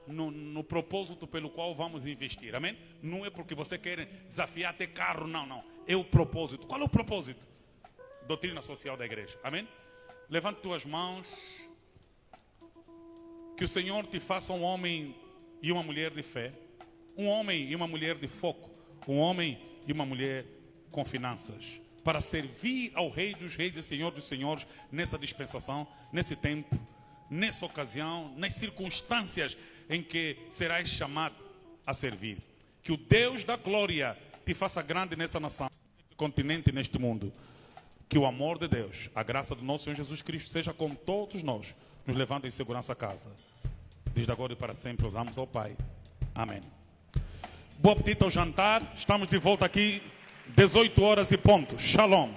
no propósito pelo qual vamos investir, amém? Não é porque você quer desafiar ter carro, não. É o propósito. Qual é o propósito? Doutrina social da igreja, amém? Levante tuas mãos. Que o Senhor te faça um homem e uma mulher de fé, um homem e uma mulher de foco, um homem e uma mulher com finanças, para servir ao Rei dos Reis e Senhor dos Senhores nessa dispensação, nesse tempo, nessa ocasião, nas circunstâncias em que serás chamado a servir. Que o Deus da glória te faça grande nessa nação, neste continente e neste mundo. Que o amor de Deus, a graça do nosso Senhor Jesus Cristo seja com todos nós, nos levando em segurança a casa. Desde agora e para sempre, oramos ao Pai. Amém. Bom apetite ao jantar. Estamos de volta aqui, 18 horas e ponto. Shalom.